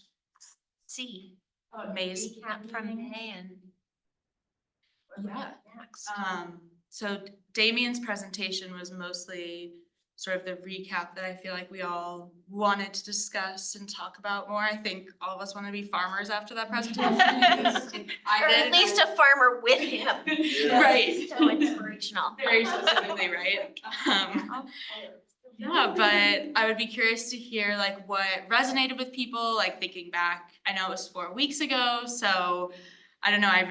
C. Amazing. Recap from May and. Yeah. Next. So Damien's presentation was mostly sort of the recap that I feel like we all wanted to discuss and talk about more. I think all of us want to be farmers after that presentation. Or at least a farmer with him. Right. So inspirational. Very specifically, right? Yeah, but I would be curious to hear like what resonated with people, like thinking back. I know it was 4 weeks ago, so I don't know. I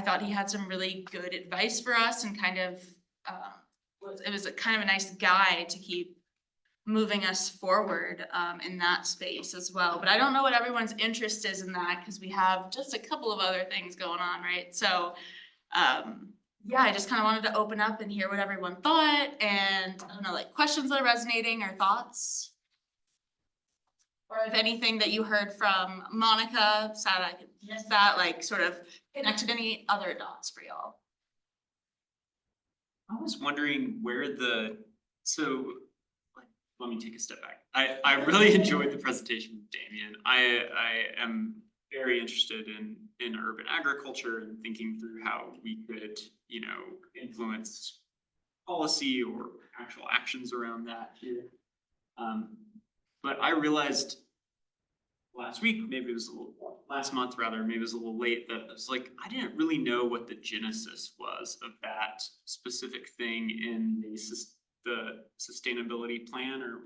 thought he had some really good advice for us, and kind of it was a kind of a nice guide to keep moving us forward in that space as well. But I don't know what everyone's interest is in that, because we have just a couple of other things going on, right? So yeah, I just kind of wanted to open up and hear what everyone thought, and I don't know, like questions that are resonating or thoughts. Or if anything that you heard from Monica, sad I could miss that, like sort of connected any other dots for y'all. I was wondering where let me take a step back. I really enjoyed the presentation with Damien. I am very interested in urban agriculture and thinking through how we could, influence policy or actual actions around that here. But I realized last week, last month rather, maybe it was a little late, that it was like, I didn't really know what the genesis was of that specific thing in the sustainability plan or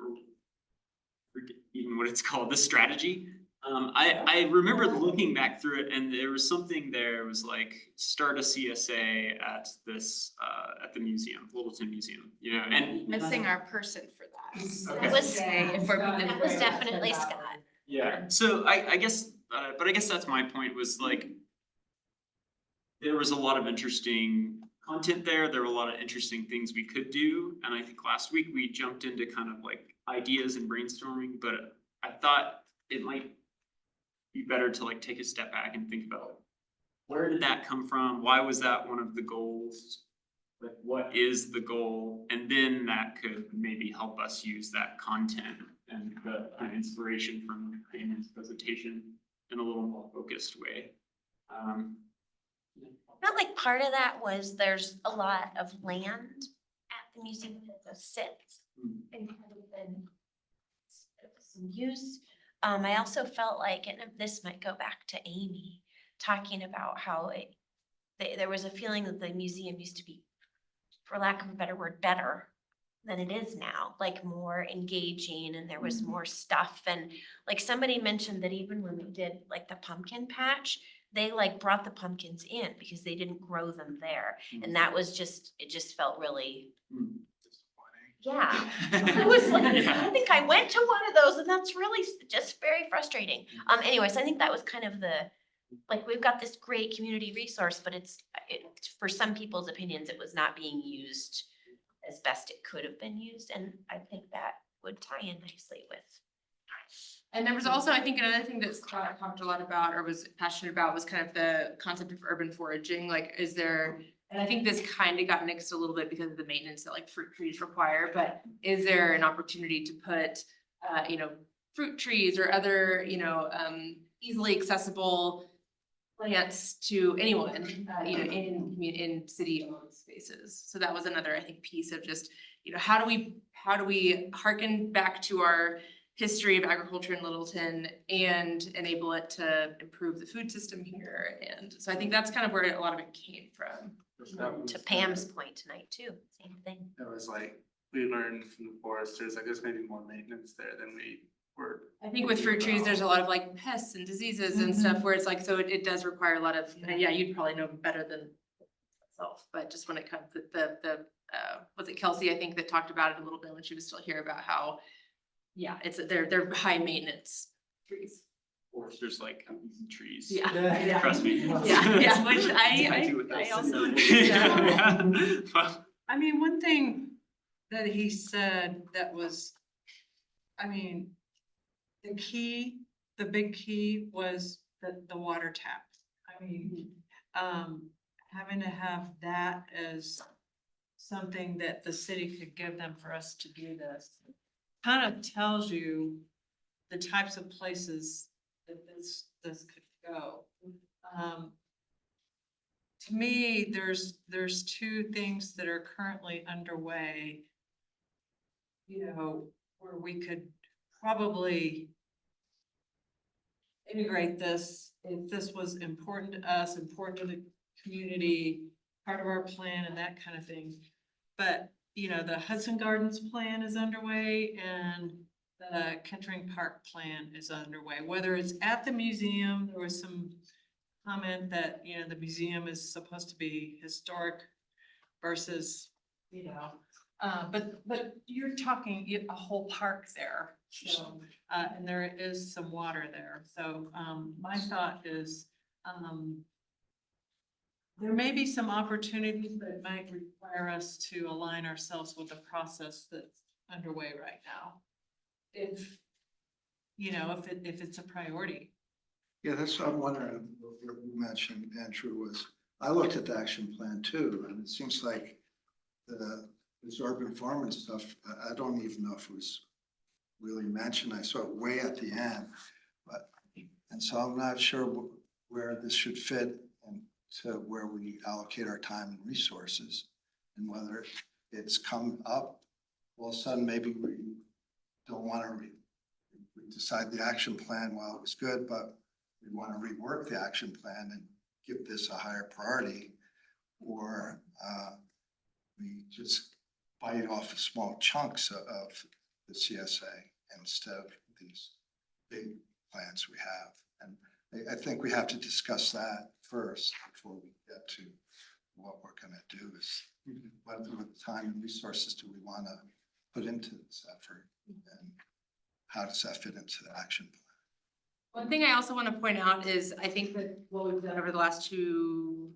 forget even what it's called, the strategy. I remember looking back through it and there was something there, it was like, start a CSA at this, at the museum, Littleton Museum, and. Missing our person for that. Okay. It was, If we're being it was definitely Scott. Yeah, so I guess, but I guess that's my point was like, there was a lot of interesting content there were a lot of interesting things we could do, and I think last week we jumped into kind of like ideas and brainstorming, but I thought it might be better to like take a step back and think about where did that come from, why was that one of the goals? Like, what is the goal? And then that could maybe help us use that content and the kind of inspiration from Raymond's presentation in a little more focused way. Not like part of that was there's a lot of land at the museum that just sits and kind of been some use. I also felt like, and this might go back to Amy, talking about how there was a feeling that the museum used to be, for lack of a better word, better than it is now, like more engaging, and there was more stuff. And like somebody mentioned that even when we did like the pumpkin patch, they like brought the pumpkins in because they didn't grow them there. And that was just, it just felt really, yeah. I was like, I think I went to one of those and that's really just very frustrating. Anyways, I think that was kind of like, we've got this great community resource, but it's for some people's opinions, it was not being used as best it could have been used. And I think that would tie in nicely with. And there was also, I think another thing that Scott talked a lot about or was passionate about was kind of the concept of urban foraging. Like, is there, and I think this kind of got nixed a little bit because of the maintenance that like fruit trees require, but is there an opportunity to put, fruit trees or other, easily accessible plants to anyone, in city owned spaces? So that was another, I think, piece of just, how do we harken back to our history of agriculture in Littleton and enable it to improve the food system here? And so I think that's kind of where a lot of it came from. To Pam's point tonight too, same thing. It was like, we learned from the foresters, like there's maybe more maintenance there than we were. I think with fruit trees, there's a lot of like pests and diseases and stuff where it's like, so it does require a lot of, and yeah, you'd probably know better than myself, but just when it comes to was it Kelsey, I think, that talked about it a little bit when she was still here about how, yeah, they're high maintenance trees. Foresters like trees. Yeah. Trust me. Yeah, which I also. Well, I mean, one thing that he said that was, the big key was the water tap. I mean, having to have that as something that the city could give them for us to do this, kind of tells you the types of places that this could go. To me, there's two things that are currently underway, where we could probably integrate this if this was important to us, important to the community, part of our plan and that kind of thing. But, the Hudson Gardens plan is underway and the Kettering Park plan is underway. Whether it's at the museum, there was some comment that, the museum is supposed to be historic versus, but you're talking a whole park there. So, and there is some water there. So, my thought is, there may be some opportunities that might require us to align ourselves with the process that's underway right now. If it's a priority. Yeah, that's what I'm wondering, what you mentioned, Andrew, was, I looked at the action plan too, and it seems like this urban farming stuff, I don't even know if it was really mentioned. I saw it way at the end, but And so I'm not sure where this should fit into where we allocate our time and resources. And whether it's come up, all of a sudden, maybe we don't want to we decide the action plan, while it was good, but we want to rework the action plan and give this a higher priority. Or we just bite off small chunks of the CSA instead of these big plans we have. And I think we have to discuss that first before we get to what we're gonna do is what time and resources do we wanna put into this effort? And how does that fit into the action plan? One thing I also want to point out is I think that what we've done over the last two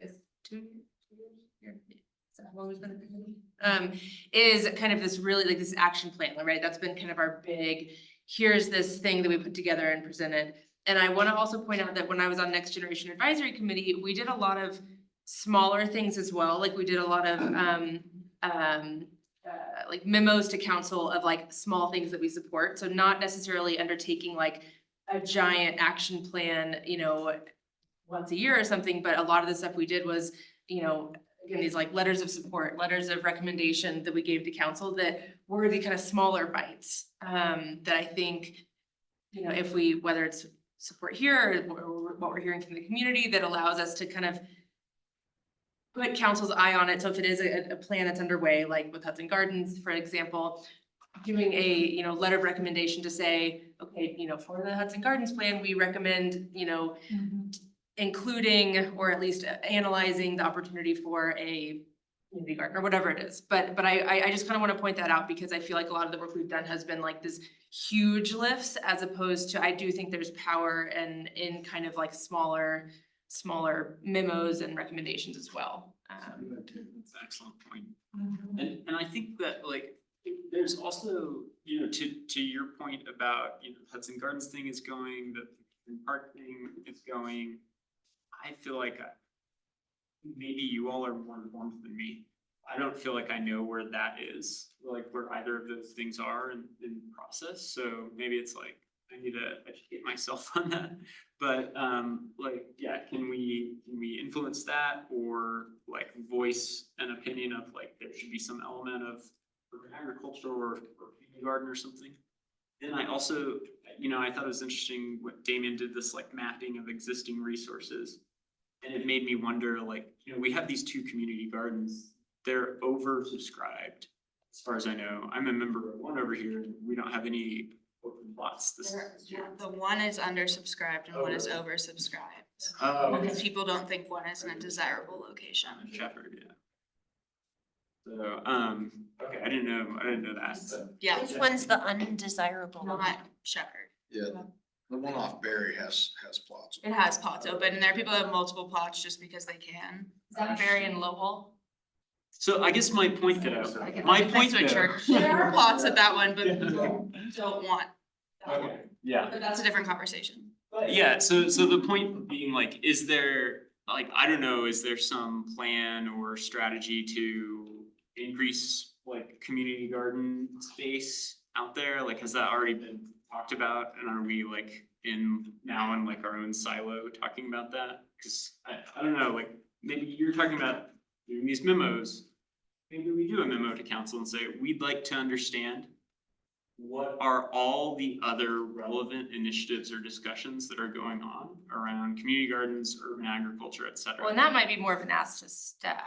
years? Yeah. Is that how long we've been in the committee? Is kind of this really like this action plan, right? That's been kind of our big, here's this thing that we put together and presented. And I want to also point out that when I was on Next Generation Advisory Committee, we did a lot of smaller things as well. Like we did a lot of like memos to council of like small things that we support. So not necessarily undertaking like a giant action plan, you know, once a year or something, but a lot of the stuff we did was, you know, again, these like letters of support, letters of recommendation that we gave to council that were the kind of smaller bites. That I think, you know, if we, whether it's support here or what we're hearing from the community, that allows us to kind of put council's eye on it. So if it is a plan that's underway, like with Hudson Gardens, for example, doing a, you know, letter of recommendation to say, okay, you know, for the Hudson Gardens plan, we recommend, you know, including or at least analyzing the opportunity for a community garden or whatever it is. But I just kind of want to point that out because I feel like a lot of the work we've done has been like this huge lifts as opposed to, I do think there's power and in kind of like smaller memos and recommendations as well. That's an excellent point. And I think that like, there's also, you know, to your point about, you know, Hudson Gardens thing is going, the park thing is going. I feel like maybe you all are more informed than me. I don't feel like I know where that is, like where either of those things are in process. So maybe it's like, I need to educate myself on that. But like, yeah, can we influence that or like voice an opinion of like, there should be some element of urban agriculture or community garden or something. Then I also, you know, I thought it was interesting what Damien did, this like mapping of existing resources. And it made me wonder, like, you know, we have these two community gardens, they're oversubscribed, as far as I know. I'm a member of one over here, and we don't have any open lots this year. The one is undersubscribed and one is oversubscribed. Oh, okay. Because people don't think one is in a desirable location. Shepherd, yeah. So, okay, I didn't know that, so. Yeah, Which one's the undesirable? not Shepherd. Yeah, the one off Berry has plots. It has plots open and there are people that have multiple plots just because they can. Is that Barry and Lowell? So I guess my point though, Next to a church. There are plots at that one, but Yeah. people don't want that one. Okay, yeah. But that's a different conversation. But yeah, so the point being like, is there, like, I don't know, is there some plan or strategy to increase like community garden space out there? Like, has that already been talked about? And are we like now in like our own silo talking about that? Cause I don't know, like, maybe you're talking about doing these memos. Maybe we do a memo to council and say, we'd like to understand what are all the other relevant initiatives or discussions that are going on around community gardens, urban agriculture, et cetera. Well, and that might be more of an ask to staff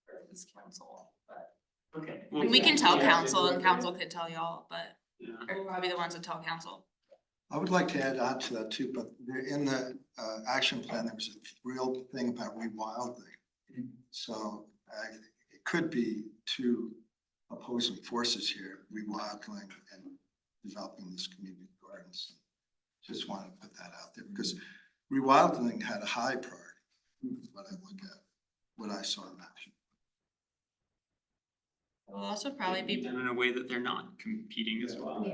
versus council, but. Okay. And we can tell Yeah. council and council could tell y'all, but Yeah. we're probably the ones that tell council. I would like to add on to that too, but in the action plan, there was a real thing about rewilding. So it could be two opposing forces here, rewilding and developing these community gardens. Just want to put that out there because rewilding had a high priority, when I look at what I saw in action. We'll also probably be, done in a way that they're not competing as well.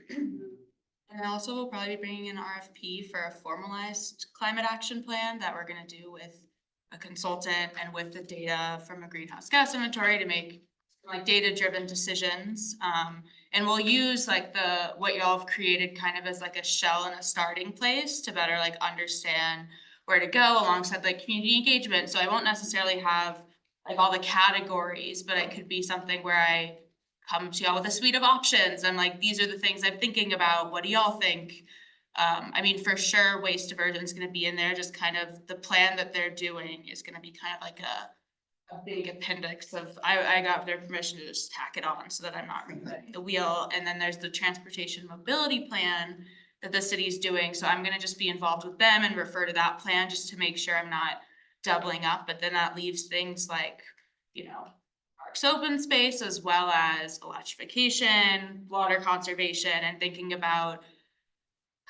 and also we'll probably be bringing an RFP for a formalized climate action plan that we're gonna do with a consultant and with the data from a greenhouse gas inventory to make like data-driven decisions. And we'll use like what y'all have created kind of as like a shell and a starting place to better like understand where to go alongside like community engagement. So I won't necessarily have like all the categories, but it could be something where I come to y'all with a suite of options. I'm like, these are the things I'm thinking about. What do y'all think? I mean, for sure, waste diversion is gonna be in there, just kind of the plan that they're doing is gonna be kind of like a big appendix of, I got their permission to just tack it on so that I'm not reinventing the wheel. And then there's the transportation mobility plan that the city's doing. So I'm gonna just be involved with them and refer to that plan just to make sure I'm not doubling up. But then that leaves things like, you know, parks open space as well as electrification, water conservation, and thinking about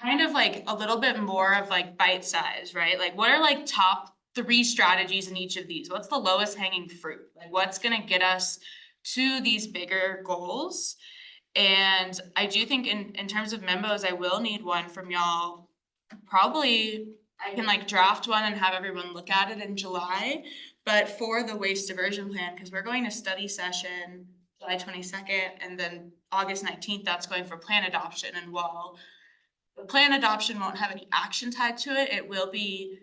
kind of like a little bit more of like bite size, right? Like what are like top 3 strategies in each of these? What's the lowest hanging fruit? Like what's gonna get us to these bigger goals? And I do think in terms of memos, I will need one from y'all. Probably I can like draft one and have everyone look at it in July. But for the waste diversion plan, because we're going to study session July 22nd and then August 19th, that's going for plan adoption. And while the plan adoption won't have any action tied to it, it will be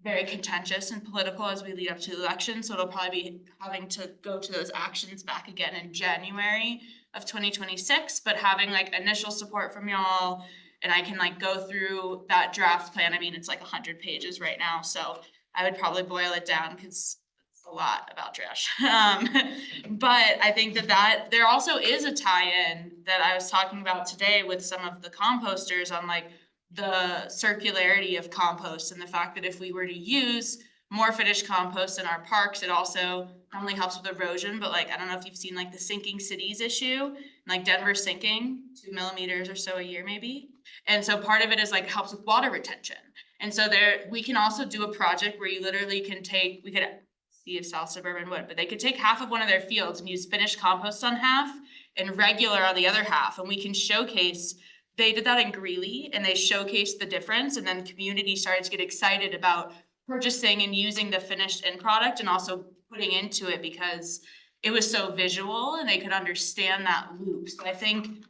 very contentious and political as we lead up to the election. So it'll probably be having to go to those actions back again in January of 2026, but having like initial support from y'all, and I can like go through that draft plan. I mean, it's like 100 pages right now, so I would probably boil it down because it's a lot about trash. But I think that there also is a tie-in that I was talking about today with some of the composters on like the circularity of compost and the fact that if we were to use more finished compost in our parks, it also not only helps with erosion, but like, I don't know if you've seen like the sinking cities issue, like Denver sinking 2 millimeters or so a year maybe. And so part of it is like helps with water retention. And so we can also do a project where you literally can we could see if South Suburban would, but they could take half of one of their fields and use finished compost on half and regular on the other half. And we can showcase, they did that in Greeley and they showcased the difference, and then the community started to get excited about purchasing and using the finished end product and also putting into it because it was so visual and they could understand that loop. So I think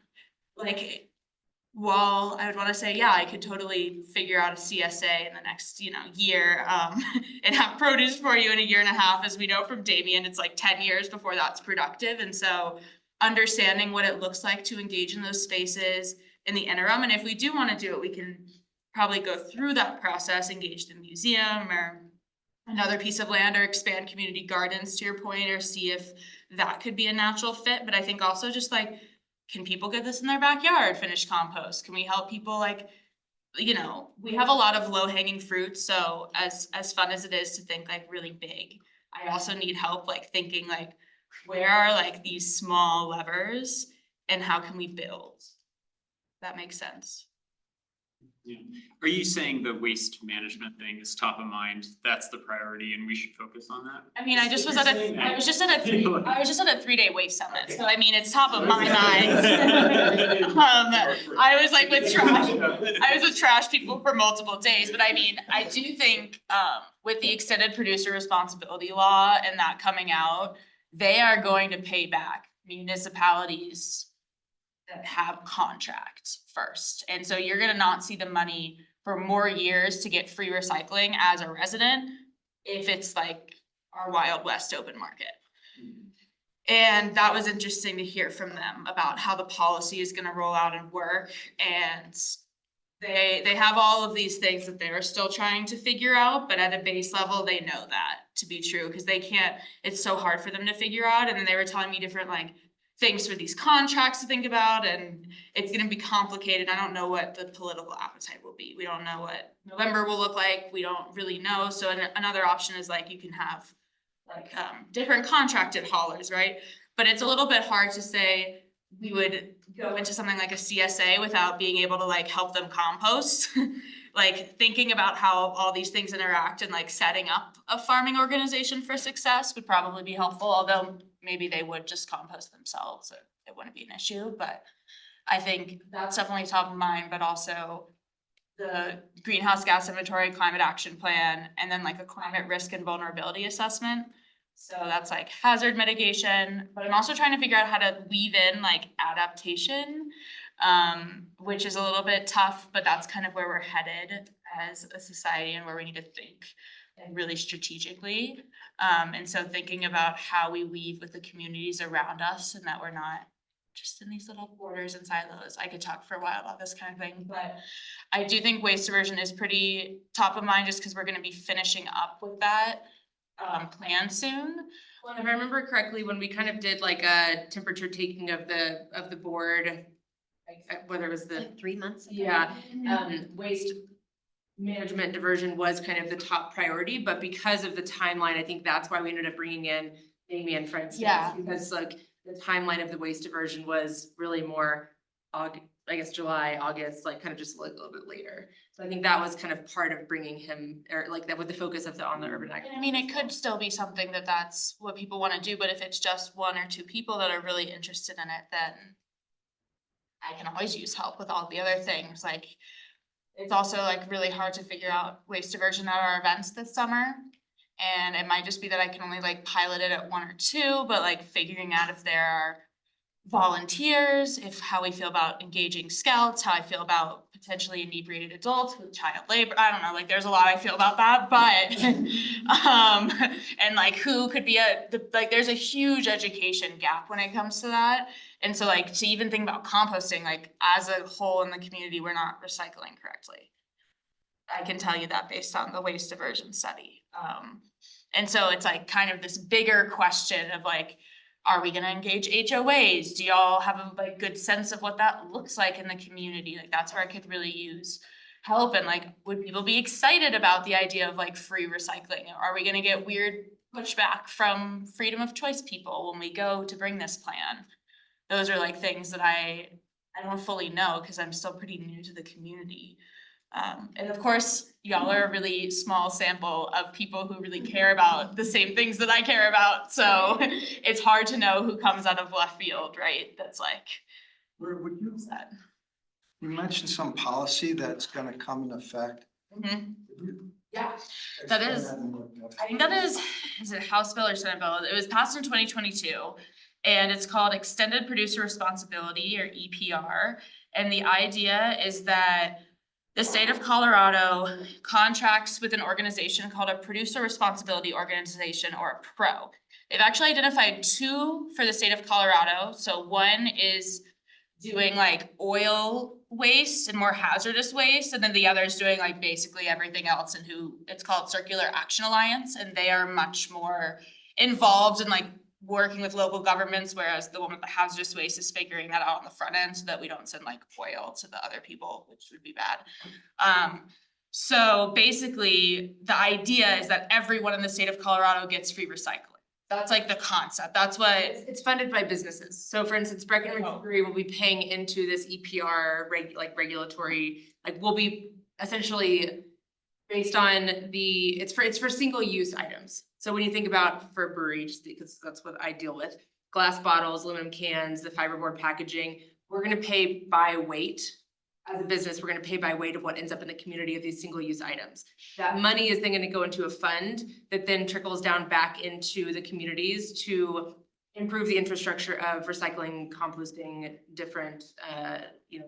like, while I would wanna say, yeah, I could totally figure out a CSA in the next, year, and have produce for you in 1.5 years, as we know from Damien, it's like 10 years before that's productive. And so understanding what it looks like to engage in those spaces in the interim, and if we do wanna do it, we can probably go through that process, engage the museum or another piece of land, or expand community gardens to your point, or see if that could be a natural fit. But I think also just like, can people get this in their backyard, finished compost? Can we help people like, we have a lot of low hanging fruit. So as fun as it is to think like really big, I also need help like thinking like, where are like these small levers and how can we build? That makes sense. Yeah. Are you saying the waste management thing is top of mind? That's the priority and we should focus on that? I mean, I was just at a 3-day waste summit, so I mean, it's top of my mind. I was like with trash people for multiple days, but I mean, I do think with the extended producer responsibility law and that coming out, they are going to pay back municipalities that have contracts first. And so you're gonna not see the money for more years to get free recycling as a resident if it's like our Wild West open market. And that was interesting to hear from them about how the policy is gonna roll out and work. And they have all of these things that they're still trying to figure out, but at a base level, they know that to be true, because it's so hard for them to figure out. And then they were telling me different like things for these contracts to think about, and it's gonna be complicated. I don't know what the political appetite will be. We don't know what November will look like. We don't really know. So another option is like you can have like different contracted haulers, right? But it's a little bit hard to say we would go into something like a CSA without being able to like help them compost. Like thinking about how all these things interact and like setting up a farming organization for success would probably be helpful, although maybe they would just compost themselves. It wouldn't be an issue, but I think that's definitely top of mind, but also the greenhouse gas inventory, climate action plan, and then like a climate risk and vulnerability assessment So that's like hazard mitigation, but I'm also trying to figure out how to weave in like adaptation, which is a little bit tough, but that's kind of where we're headed as a society and where we need to think really strategically. And so thinking about how we weave with the communities around us and that we're not just in these little borders and silos. I could talk for a while about this kind of thing, but I do think waste diversion is pretty top of mind just because we're gonna be finishing up with that plan soon. Well, if I remember correctly, when we kind of did like a temperature taking of the board, whether it was the, Like 3 months ago. yeah, waste management diversion was kind of the top priority, but because of the timeline, I think that's why we ended up bringing in Damien, for instance. Yeah. Because like the timeline of the waste diversion was really more I guess July, August, like kind of just like a little bit later. So I think that was kind of part of bringing him, or like that with the focus of on the urban agriculture. I mean, it could still be something that's what people wanna do, but if it's just 1 or 2 people that are really interested in it, then I can always use help with all the other things, like it's also like really hard to figure out waste diversion at our events this summer. And it might just be that I can only like pilot it at 1 or 2, but like figuring out if there are volunteers, if how we feel about engaging scouts, how I feel about potentially inebriated adults with child labor. I don't know, like there's a lot I feel about that, but and like who could be like there's a huge education gap when it comes to that. And so like to even think about composting, like as a whole in the community, we're not recycling correctly. I can tell you that based on the waste diversion study. And so it's like kind of this bigger question of like, are we gonna engage HOAs? Do y'all have a like good sense of what that looks like in the community? Like that's where I could really use help, and like, would people be excited about the idea of like free recycling? Are we gonna get weird pushback from freedom of choice people when we go to bring this plan? Those are like things that I don't fully know because I'm still pretty new to the community. And of course, y'all are a really small sample of people who really care about the same things that I care about. So it's hard to know who comes out of left field, right? That's like, Where would you, what's that? you mentioned some policy that's gonna come in effect. Yeah, that is, I think that is it House Bill or Senate Bill? It was passed in 2022. And it's called Extended Producer Responsibility, or EPR. And the idea is that the state of Colorado contracts with an organization called a Producer Responsibility Organization, or a PRO. They've actually identified 2 for the state of Colorado. So one is doing like oil waste and more hazardous waste, and then the other is doing like basically everything else, and it's called Circular Action Alliance, and they are much more involved in like working with local governments, whereas the one with the hazardous waste is figuring that out on the front end so that we don't send like oil to the other people, which would be bad. So basically the idea is that everyone in the state of Colorado gets free recycling. That's like the concept. That's what It's funded by businesses. So for instance, Breckenridge Brewery will be paying into this EPR regulatory, like we'll be essentially based on it's for single use items. So when you think about for a brewery, just because that's what I deal with, glass bottles, aluminum cans, the fiberboard packaging, we're gonna pay by weight. As a business, we're gonna pay by weight of what ends up in the community of these single use items. That money is then gonna go into a fund that then trickles down back into the communities to improve the infrastructure of recycling, composting, different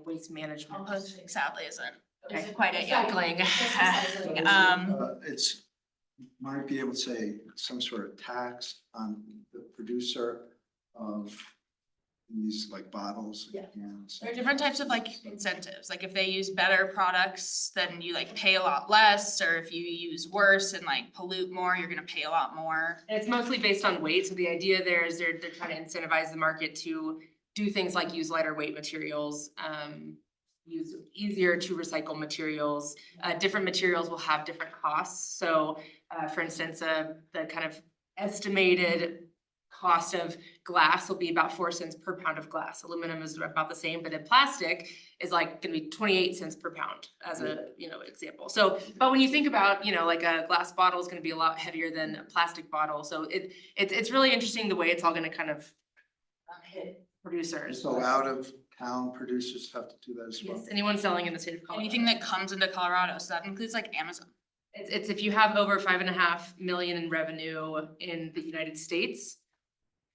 waste management. composting sadly isn't Okay. quite it yet. Recycling. It's, might be able to say some sort of tax on the producer of these like bottles and cans. There are different types of like incentives, like if they use better products, then you like pay a lot less, or if you use worse and like pollute more, you're gonna pay a lot more. And it's mostly based on weight, so the idea there is they're trying to incentivize the market to do things like use lighter weight materials, use easier to recycle materials. Different materials will have different costs, so for instance, the kind of estimated cost of glass will be about 4 cents per pound of glass. Aluminum is about the same, but then plastic is like gonna be 28 cents per pound as a, example. So, but when you think about, like a glass bottle is gonna be a lot heavier than a plastic bottle. So it's really interesting the way it's all gonna kind of hit producers. So out of town producers have to do that as well. Yes, anyone selling in the state of Colorado. Anything that comes into Colorado, so that includes like Amazon. It's if you have over 5.5 million in revenue in the United States.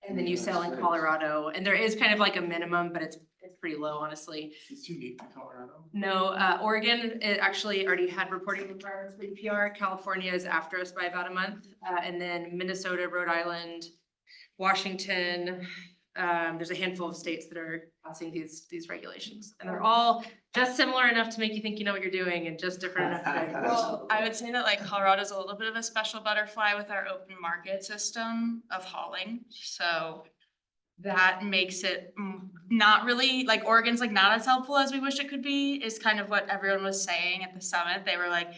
And then you sell in Colorado, and there is kind of like a minimum, but it's pretty low, honestly. It's unique to Colorado. No, Oregon, it actually already had reporting requirements for EPR. California is after us by about a month. And then Minnesota, Rhode Island, Washington, there's a handful of states that are passing these regulations. And they're all just similar enough to make you think you know what you're doing and just different enough to make Well, I would say that like Colorado's a little bit of a special butterfly with our open market system of hauling, so that makes it not really, like Oregon's like not as helpful as we wish it could be, is kind of what everyone was saying at the summit. They were like,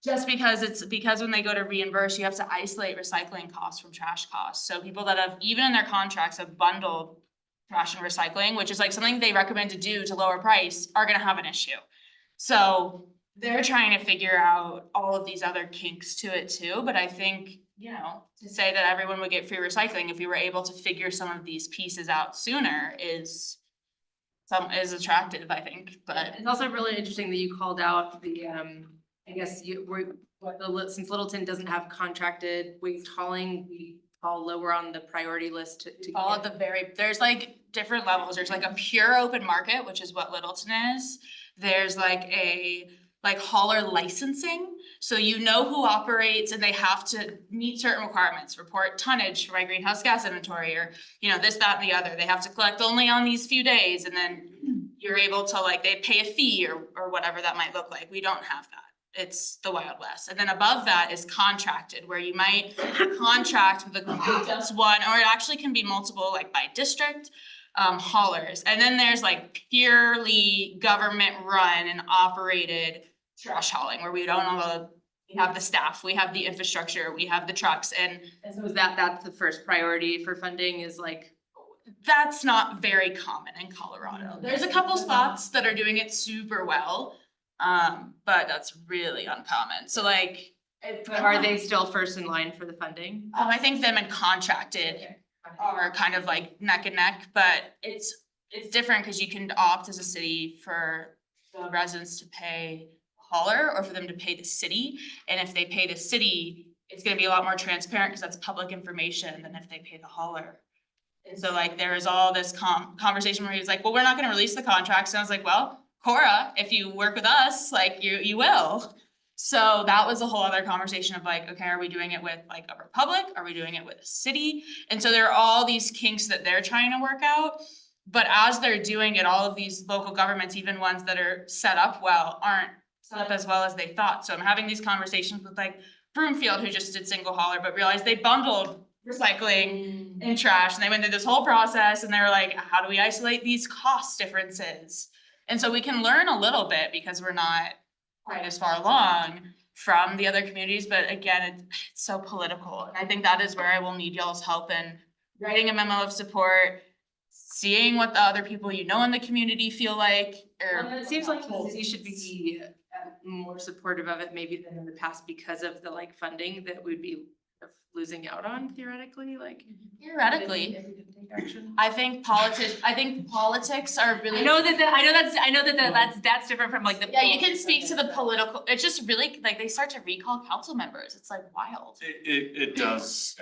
just because when they go to reimburse, you have to isolate recycling costs from trash costs. So people that have, even in their contracts, have bundled trash and recycling, which is like something they recommend to do to lower price, are gonna have an issue. So they're trying to figure out all of these other kinks to it too, but I think, you know, to say that everyone would get free recycling if we were able to figure some of these pieces out sooner is attractive, I think, but. It's also really interesting that you called out the, I guess since Littleton doesn't have contracted waste hauling, we fall lower on the priority list to All at the there's like different levels. There's like a pure open market, which is what Littleton is. There's like a hauler licensing. So you know who operates and they have to meet certain requirements, report tonnage for my greenhouse gas inventory, or, you know, this, that, and the other. They have to collect only on these few days, and then you're able to like, they pay a fee or whatever that might look like. We don't have that. It's the Wild West. And then above that is contracted, where you might contract with just one, or it actually can be multiple, like by district, haulers. And then there's like purely government run and operated trash hauling, where we have the staff, we have the infrastructure, we have the trucks. And so that's the first priority for funding, is like, that's not very common in Colorado. There's a couple spots that are doing it super well. But that's really uncommon. So like, Are they still first in line for the funding? I think them and contracted are kind of like neck and neck, but it's different because you can opt as a city for the residents to pay a hauler or for them to pay the city. And if they pay the city, it's gonna be a lot more transparent because that's public information than if they pay the hauler. And so like, there is all this conversation where he was like, well, we're not gonna release the contracts. And I was like, well, Cora, if you work with us, like you will. So that was a whole other conversation of like, okay, are we doing it with like a republic? Are we doing it with a city? And so there are all these kinks that they're trying to work out. But as they're doing it, all of these local governments, even ones that are set up well, aren't set up as well as they thought. So I'm having these conversations with like Broomfield, who just did single hauler, but realized they bundled recycling and trash. And they went through this whole process and they were like, how do we isolate these cost differences? And so we can learn a little bit because we're not quite as far along from the other communities, but again, it's so political. And I think that is where I will need y'all's help in writing a memo of support, seeing what the other people you know in the community feel like. Well, it seems like the city should be more supportive of it maybe than in the past because of the like funding that we'd be losing out on theoretically, like. Theoretically, I think politics are really. I know that that's different from like the. Yeah, you can speak to the political, it's just really, like, they start to recall council members, it's like wild. It does,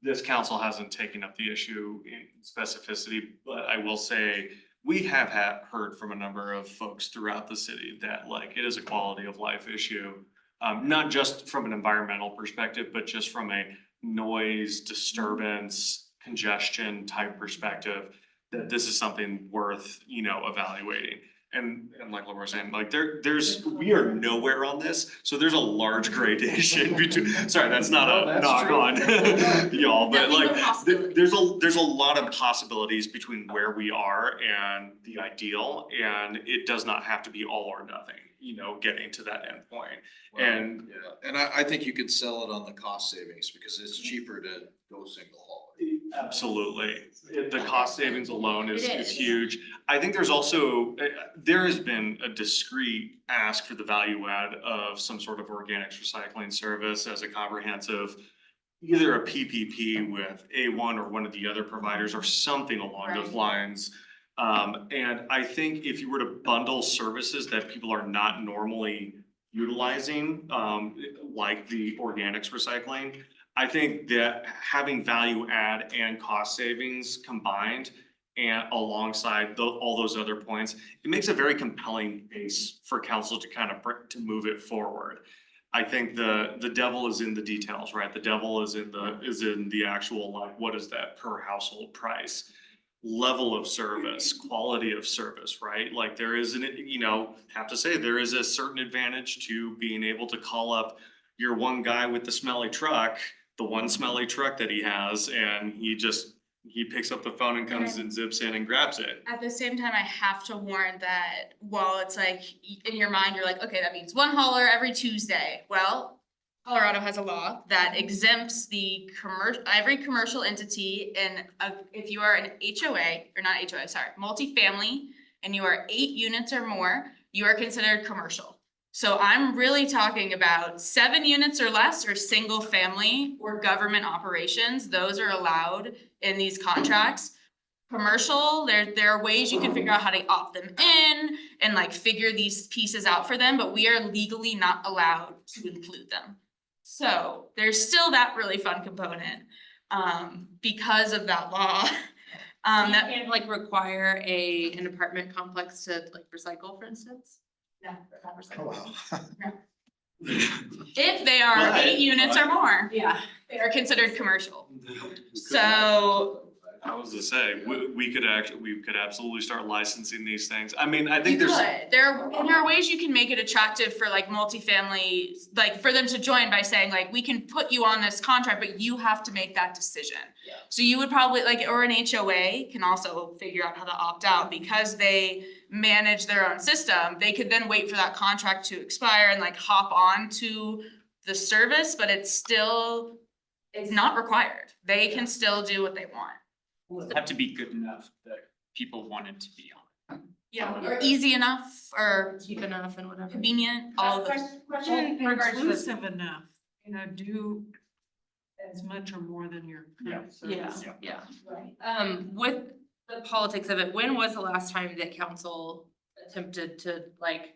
this council hasn't taken up the issue in specificity, but I will say we have heard from a number of folks throughout the city that like it is a quality of life issue. Not just from an environmental perspective, but just from a noise, disturbance, congestion type perspective, that this is something worth, evaluating. And like Laura was saying, like we are nowhere on this, so there's a large gradation between, sorry, that's not a knock on y'all, but like, there's a lot of possibilities between where we are and the ideal, and it does not have to be all or nothing, getting to that end point. And And I think you could sell it on the cost savings because it's cheaper to go single haul. absolutely, the cost savings alone is It is. huge. I think there's also, there has been a discrete ask for the value add of some sort of organics recycling service as a comprehensive, either a PPP with A1 or one of the other providers or something along those lines. And I think if you were to bundle services that people are not normally utilizing, like the organics recycling. I think that having value add and cost savings combined and alongside all those other points, it makes a very compelling case for council to kind of to move it forward. I think the devil is in the details, right? The devil is in the actual, like, what is that per household price? Level of service, quality of service, right? Like there is have to say there is a certain advantage to being able to call up your one guy with the smelly truck, the one smelly truck that he has, and he picks up the phone and comes and zips in and grabs it. At the same time, I have to warn that while it's like, in your mind, you're like, okay, that means one hauler every Tuesday. Well, Colorado has a law that exempts the every commercial entity if you are an HOA, or not HOA, sorry, multifamily, and you are 8 units or more, you are considered commercial. So I'm really talking about 7 units or less, or single family or government operations. Those are allowed in these contracts. Commercial, there are ways you can figure out how to opt them in and like figure these pieces out for them, but we are legally not allowed to include them. So there's still that really fun component, because of that law. You can't like require an apartment complex to like recycle, for instance? No, Oh, wow. if they are 8 units or more, Yeah. they are considered commercial. So I was to say, we could absolutely start licensing these things. I mean, I you think could, there are ways you can make it attractive for like multifamily, like for them to join by saying like, we can put you on this contract, but you have to make that decision. Yeah. So you would probably like, or an HOA can also figure out how to opt out because they manage their own system. They could then wait for that contract to expire and like hop on to the service, but it's not required. They can still do what they want. Does it have to be good enough that people want it to be on? Yeah, or easy enough or Cheap enough and whatever. convenient, all of those. Question in regards to the- Inclusive enough, do as much or more than your current service. Yeah. With the politics of it, when was the last time that council attempted to like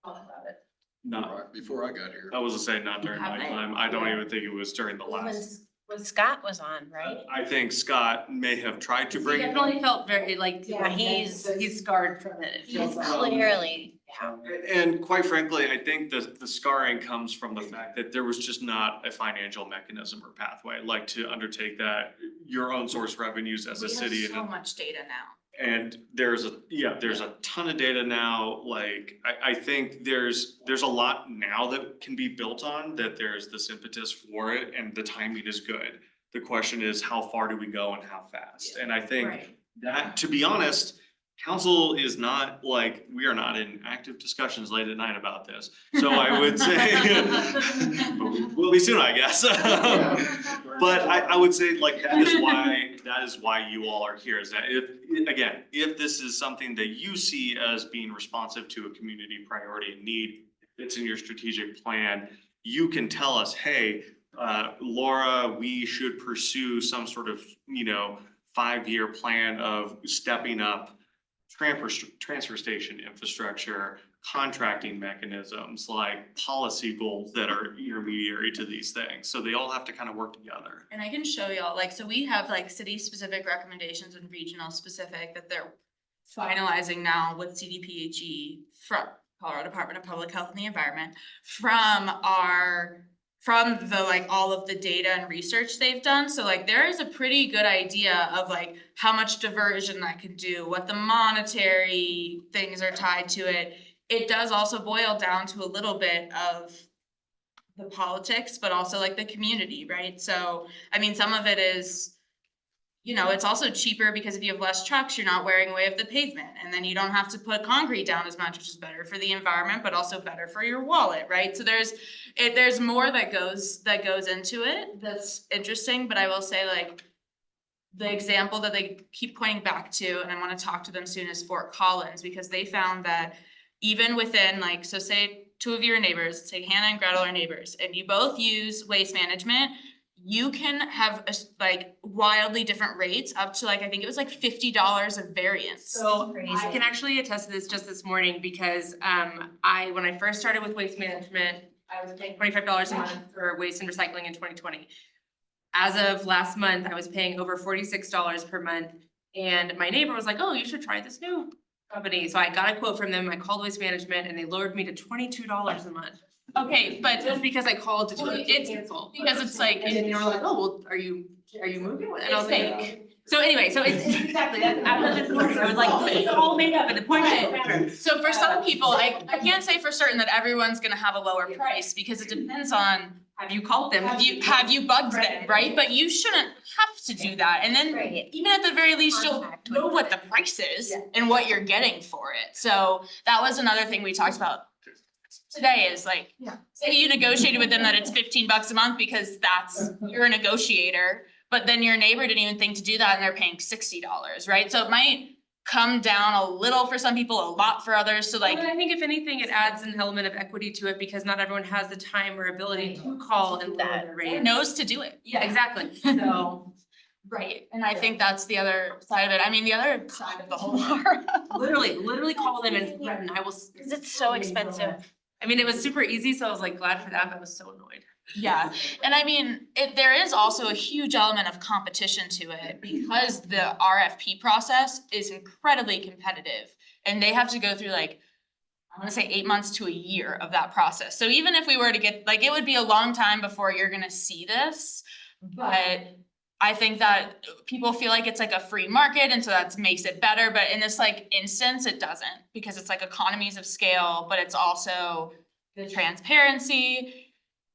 talk about it? not, Before I got here. I was to say not during my Have they? time. I don't even think it was during the last. When Scott was on, right? I think Scott may have tried to He bring it up. definitely felt very like, Yeah, he's scarred from it. It He's feels like. clearly, yeah. And quite frankly, I think the scarring comes from the fact that there was just not a financial mechanism or pathway, like to undertake that, your own source revenues as a city. We have so much data now. And there's a ton of data now, like, I think there's a lot now that can be built on, that there's this impetus for it and the timing is good. The question is, how far do we go and how fast? And I think Right. that, to be honest, council is not like, we are not in active discussions late at night about this. So I would say, we'll be soon, I guess. But I would say like, that is why you all are here, is that if this is something that you see as being responsive to a community priority and need, it's in your strategic plan, you can tell us, hey, Laura, we should pursue some sort of, 5-year plan of stepping up transfer station infrastructure, contracting mechanisms, like policy goals that are intermediary to these things. So they all have to kind of work together. And I can show y'all, like, so we have like city-specific recommendations and regional specific that they're finalizing now with CDPHE from Colorado Department of Public Health and the Environment, from the like all of the data and research they've done. So like there is a pretty good idea of like how much diversion that could do, what the monetary things are tied to it. It does also boil down to a little bit of the politics, but also like the community, right? So, I mean, some of it is, it's also cheaper because if you have less trucks, you're not wearing away of the pavement. And then you don't have to put concrete down as much, which is better for the environment, but also better for your wallet, right? So there's more that goes into it that's interesting, but I will say like the example that they keep pointing back to, and I want to talk to them soon, is Fort Collins, because they found that even within like, so say 2 of your neighbors, say Hannah and Gretel are neighbors, and you both use waste management, you can have like wildly different rates up to like, I think it was like $50 of variance. So I can actually attest to this just this morning because when I first started with waste management, I was paying $25 a month for waste and recycling in 2020. As of last month, I was paying over $46 per month. And my neighbor was like, oh, you should try this new company. So I got a quote from them. I called waste management and they lowered me to $22 a month. Okay, but just because I called to it's because it's like, and they were like, oh, well, are you moving? And I was like, so anywy, so it's exactly, that's, I was like, it's all made up at the point it matters. So for some people, I can't say for certain that everyone's gonna have a lower price because it depends on, have you called them? Have you bugged them, right? But you shouldn't have to do that. And then Right. even at the very least, you'll know what the price is and what you're getting for it. So that was another thing we talked about today is like, say you negotiated with them that it's $15 a month because you're a negotiator, but then your neighbor didn't even think to do that and they're paying $60, right? So it might come down a little for some people, a lot for others, so like. I think if anything, it adds an element of equity to it because not everyone has the time or ability to call and lower their rate. Knows to do it. Yeah, exactly. So, right, and I think that's the other side of it. I mean, the other side of the whole literally call them and threaten, I will. Cause it's so expensive. I mean, it was super easy, so I was like glad for that, but I was so annoyed. Yeah, and I mean, there is also a huge element of competition to it because the RFP process is incredibly competitive. And they have to go through like, I wanna say 8 months to a year of that process. So even if we were to get, like, it would be a long time before you're gonna see this. But I think that people feel like it's like a free market and so that makes it better, but in this like instance, it doesn't. Because it's like economies of scale, but it's also the transparency.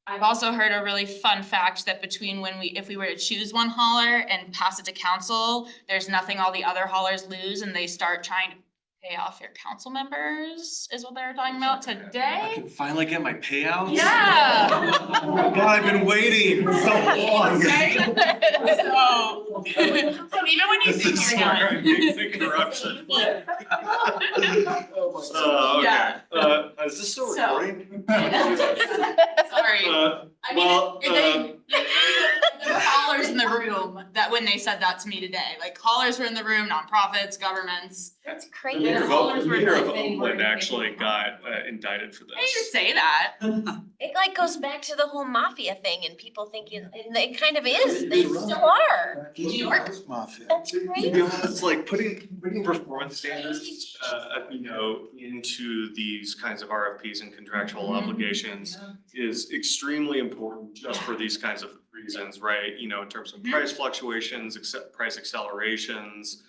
I've also heard a really fun fact that between if we were to choose one hauler and pass it to council, there's nothing all the other haulers lose and they start trying to pay off your council members, is what they were talking about I today. can finally get my payouts. Yeah. Oh my God, I've been waiting so long. So even when you This think is you're where done. I make the corruption. Oh, Yeah. okay, is this still So- recording? Sorry. I mean, Well, there were callers in the room that when they said that to me today, like callers were in the room, nonprofits, governments. That's The crazy. mayor of Callers were Mayor of nothing Oakland more- actually got indicted for I didn't even this. say that. It like goes back to the whole mafia thing and people thinking, and it kind of is, they still are. New York? Mafia. That's To crazy. be honest, like putting performance standards, into these kinds of RFPs and contractual obligations is extremely important just for these kinds of reasons, right? You know, in terms of price fluctuations, price accelerations,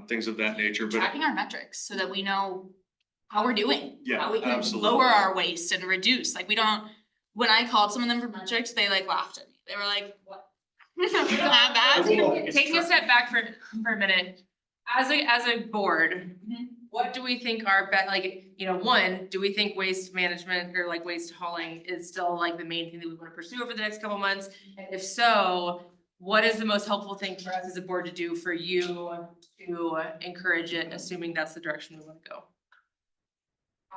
things of that nature, but Tracking our metrics so that we know how we're doing. Yeah, How we can absolutely. lower our waste and reduce, like we don't, when I called some of them for metrics, they like laughed at me. They were like, what? Not bad. Taking a step back for a minute, as a board, what do we think are one, do we think waste management or like waste hauling is still like the main thing that we wanna pursue over the next couple months? And if so, what is the most helpful thing for us as a board to do for you to encourage it, assuming that's the direction we wanna go?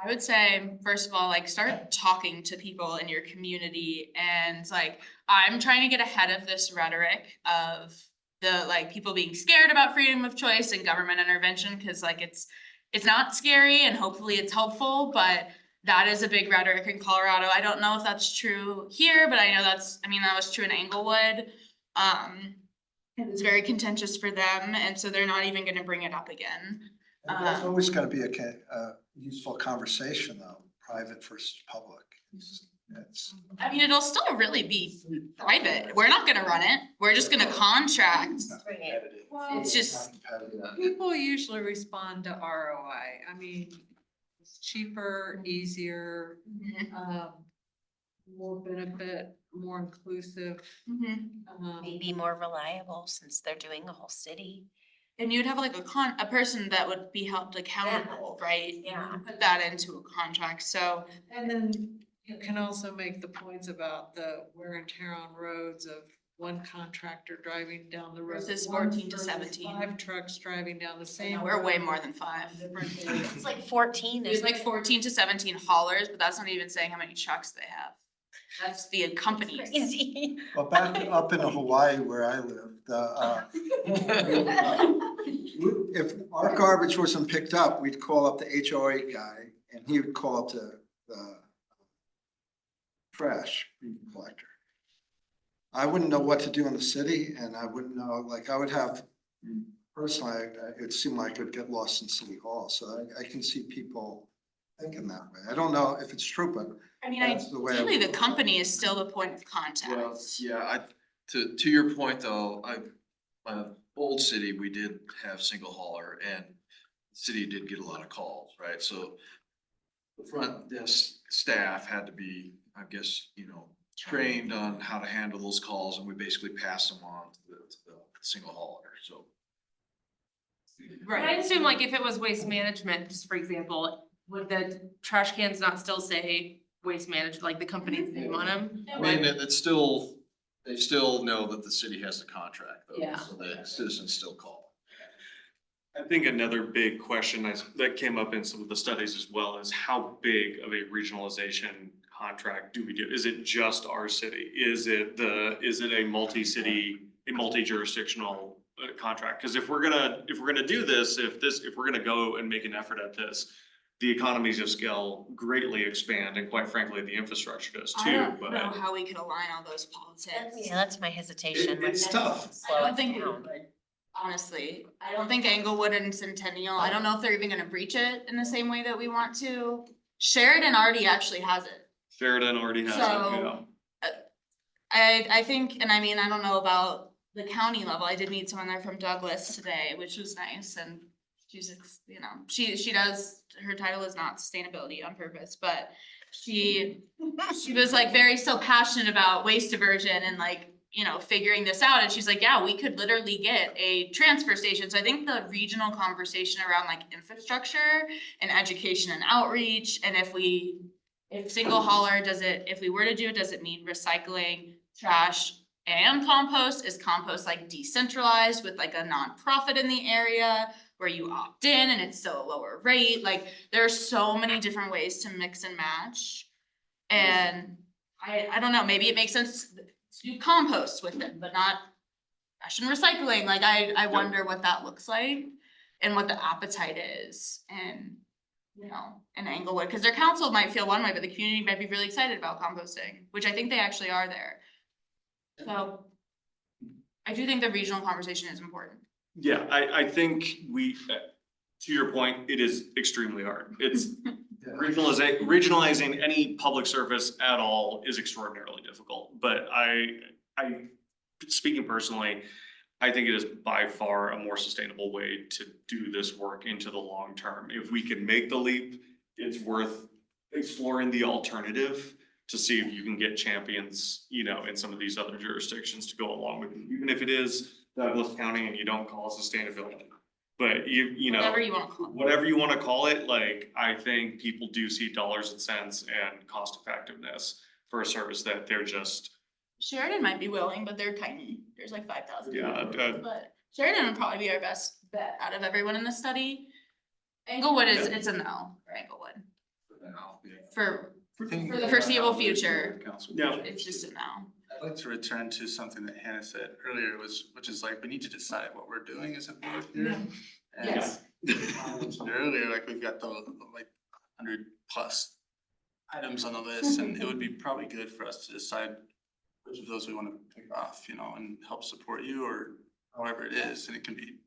I would say, first of all, like start talking to people in your community and like, I'm trying to get ahead of this rhetoric of the like people being scared about freedom of choice and government intervention, cause like it's not scary and hopefully it's helpful, but that is a big rhetoric in Colorado. I don't know if that's true here, but I know that was true in Englewood. It's very contentious for them, and so they're not even gonna bring it up again. It's always gonna be a useful conversation though, private versus public. I mean, it'll still really be private. We're not gonna run it. We're just gonna contract. It's just, People usually respond to ROI. I mean, it's cheaper, easier, more benefit, more inclusive. Maybe more reliable since they're doing the whole city. and you'd have like a person that would be held accountable, right? Yeah. Put that into a contract, so. And then you can also make the points about the wear and tear on roads of one contractor driving down the road. Versus one 14 to versus 17. 5 trucks driving down the same. We're way road more than 5. on different days. It's like 14. There's like 14 to 17 haulers, but that's not even saying how many trucks they have. That's the companies. Crazy. Well, back up in Hawaii where I live, if our garbage wasn't picked up, we'd call up the HOA guy and he would call up the trash collector. I wouldn't know what to do in the city and I wouldn't know, like, I would have, personally, it seemed like I'd get lost in City Hall, so I can see people thinking that way. I don't know if it's true, but I mean, that's the way I ideally, the would- company is still the point of Well, contact. yeah, to your point though, old city, we did have single hauler and the city did get a lot of calls, right? So the front desk staff had to be, I guess, trained on how to handle those calls and we basically pass them on to the single hauler, so. But I assume like if it was waste management, just for example, would the trash cans not still say waste management, like the company's name on them? I mean, it's still, they still know that the city has the contract though, Yeah. so the citizens still call. I think another big question that came up in some of the studies as well is how big of a regionalization contract do we do? Is it just our city? Is it a multi-city, a multi-jurisdictional contract? Because if we're gonna do this, if we're gonna go and make an effort at this, the economies of scale greatly expand and quite frankly, the infrastructure does I too, don't but. know how we could align all those politics. Yeah, that's my hesitation. It's tough. Slow I it don't think we down. would, honestly. I don't think Englewood and Centennial, I don't know if they're even gonna breach it in the same way that we want to. Sheridan already actually has it. Sheridan already has it, So- yeah. I think, and I mean, I don't know about the county level. I did meet someone there from Douglas today, which was nice, and she's, she does, her title is not sustainability on purpose, but she was like very so passionate about waste diversion and like, figuring this out, and she's like, yeah, we could literally get a transfer station. So I think the regional conversation around like infrastructure and education and outreach, and if single hauler, if we were to do it, does it mean recycling, trash and compost? Is compost like decentralized with like a nonprofit in the area where you opt in and it's still a lower rate? Like, there are so many different ways to mix and match. And I don't know, maybe it makes sense to do compost with it, but not trash and recycling. Like, I wonder what that looks like and what the appetite is. And in Englewood, because their council might feel one way, but the community might be really excited about composting, which I think they actually are there. So I do think the regional conversation is important. Yeah, I think to your point, it is extremely hard. It's regionalizing any public service at all is extraordinarily difficult, but speaking personally, I think it is by far a more sustainable way to do this work into the long term. If we can make the leap, it's worth exploring the alternative to see if you can get champions, in some of these other jurisdictions to go along with it, even if it is Douglas County and you don't call it sustainability. But Whatever you wanna call it. whatever you wanna call it, like, I think people do see dollars and cents and cost effectiveness for a service that they're just. Sheridan might be willing, but they're tiny. There's like 5,000 Yeah, people. But Sheridan would probably be our best bet out of everyone in the study. Englewood it's a no for Englewood. For the foreseeable future, Yeah. it's just a no. I'd like to return to something that Hannah said earlier, which is like, we need to decide what we're doing as a board here. And Yes. I mentioned earlier, like, we've got the 100+ items on the list, and it would be probably good for us to decide which of those we want to pick off, and help support you, or however it is, and it can be.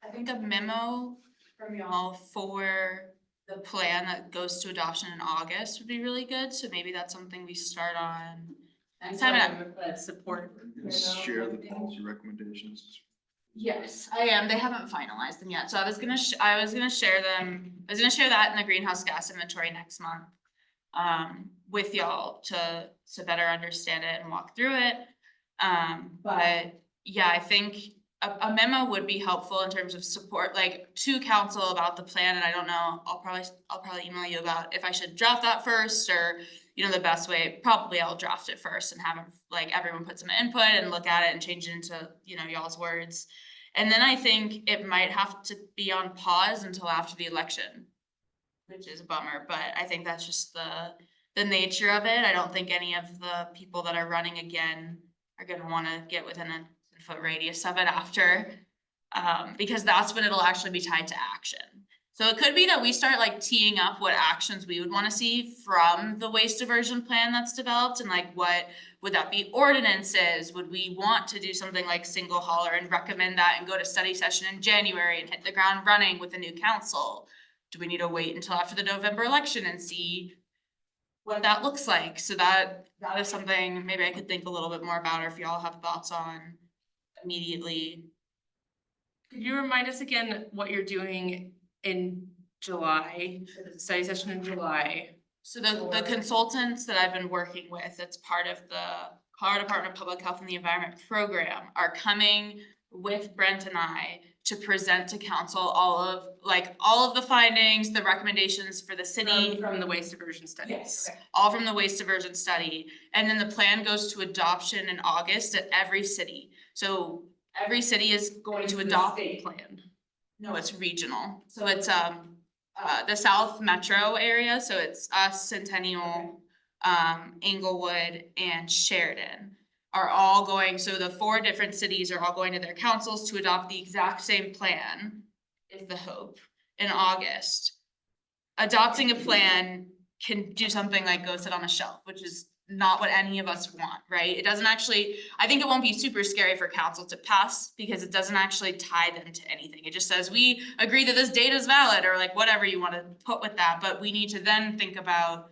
I think a memo from y'all for the plan that goes to adoption in August would be really good. So maybe that's something we start on next time. And Support. Share the policy recommendations. yes, I am. They haven't finalized them yet. So I was gonna share them. I was gonna share that in the greenhouse gas inventory next month with y'all to better understand it and walk through it. But yeah, I think a memo would be helpful in terms of support, like to council about the plan. And I don't know, I'll probably email you about if I should draft that first, or the best way. Probably I'll draft it first and have everyone put some input and look at it and change it into y'all's words. And then I think it might have to be on pause until after the election, which is a bummer, but I think that's just the nature of it. I don't think any of the people that are running again are gonna wanna get within a foot radius of it after. Because that's when it'll actually be tied to action. So it could be that we start like teeing up what actions we would wanna see from the waste diversion plan that's developed, and like what would that be ordinances? Would we want to do something like single hauler and recommend that and go to study session in January and hit the ground running with the new council? Do we need to wait until after the November election and see what that looks like? So that is something maybe I could think a little bit more about, or if y'all have thoughts on immediately. Could you remind us again what you're doing in July, for the study session in July? So the consultants that I've been working with, that's part of the Colorado Department of Public Health and the Environment program, are coming with Brent and I to present to council all of the findings, the recommendations for the city. From the waste diversion studies. Yes, all from the waste diversion study. And then the plan goes to adoption in August at every city. So every city is going to adopt a plan. No, it's regional. So it's the South Metro area, so it's us, Centennial, Englewood, and Sheridan are all going, so the 4 different cities are all going to their councils to adopt the exact same plan, is the hope, in August. Adopting a plan can do something like go sit on a shelf, which is not what any of us want, right? It doesn't actually, I think it won't be super scary for council to pass because it doesn't actually tie them to anything. It just says, we agree that this data is valid, or like whatever you want to put with that, but we need to then think about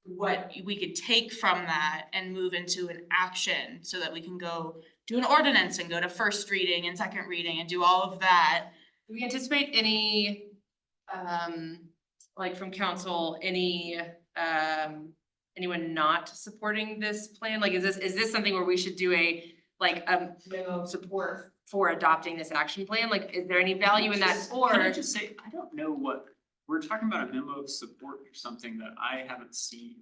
what we could take from that and move into an action so that we can go do an ordinance and go to first reading and second reading and do all of that. Do we anticipate any, like from council, any, anyone not supporting this plan? Like, is this something where we should do a memo of support for adopting this action plan? Like, is there any value in that? Or Can I just say, I don't know what, we're talking about a memo of support or something that I haven't seen.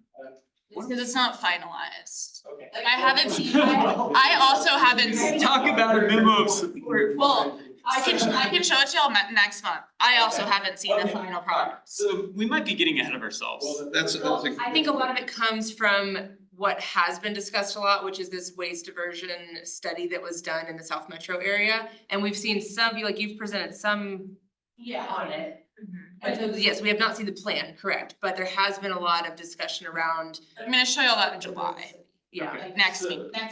Because it's not finalized. Okay. Like, I haven't seen, I also haven't seen. Talk about a memo of support. Well, I can show it to y'all next month. I also haven't seen the Okay. final product. So we might be getting ahead of ourselves. I think a lot of it comes from what has been discussed a lot, which is this waste diversion study that was done in the South Metro area. And we've seen some, like you've presented some on it. And so, yes, we have not seen the plan, correct, but there has been a lot of discussion around. I'm gonna show y'all that in July, Yeah. Okay. like next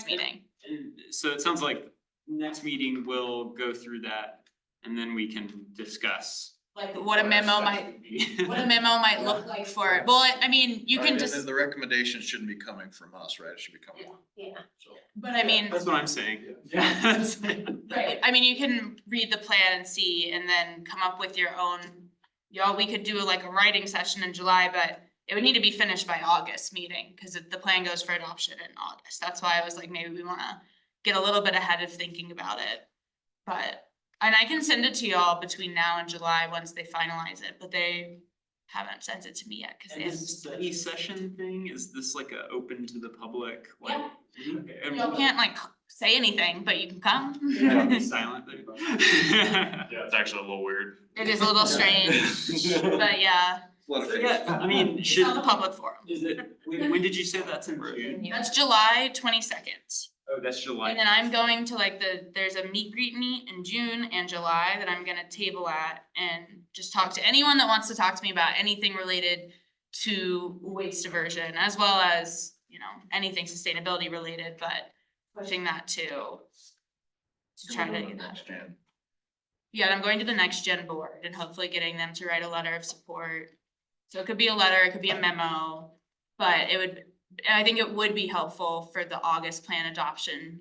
meeting. And so it sounds like next meeting we'll go through that and then we can discuss. Like what a memo might look like for it. Well, I mean, you can Right, just, and the recommendations shouldn't be coming from us, right? It should be coming. Yeah. but I mean, That's what I'm saying. Yeah. right, I mean, you can read the plan and see and then come up with your own. Y'all, we could do like a writing session in July, but it would need to be finished by August meeting, cause the plan goes for adoption in August. That's why I was like, maybe we wanna get a little bit ahead of thinking about it. But, and I can send it to y'all between now and July once they finalize it, but they haven't sent it to me yet, cause they And haven't. this study session thing, is this like a open to the public, like? Okay, and Y'all can't like say anything, but you can come. Yeah, be silent there. Yeah, it's actually a little weird. It is a little strange, but yeah, So yeah, I mean, it's should, not a public forum. is it, when did you say that's in June? That's July 22nd. Oh, that's July. And then I'm going to like there's a meet in June and July that I'm gonna table at and just talk to anyone that wants to talk to me about anything related to waste diversion, as well as, you know, anything sustainability related, but pushing that to try to get that. Yeah, I'm going to the next gen board and hopefully getting them to write a letter of support. So it could be a letter, it could be a memo, but I think it would be helpful for the August plan adoption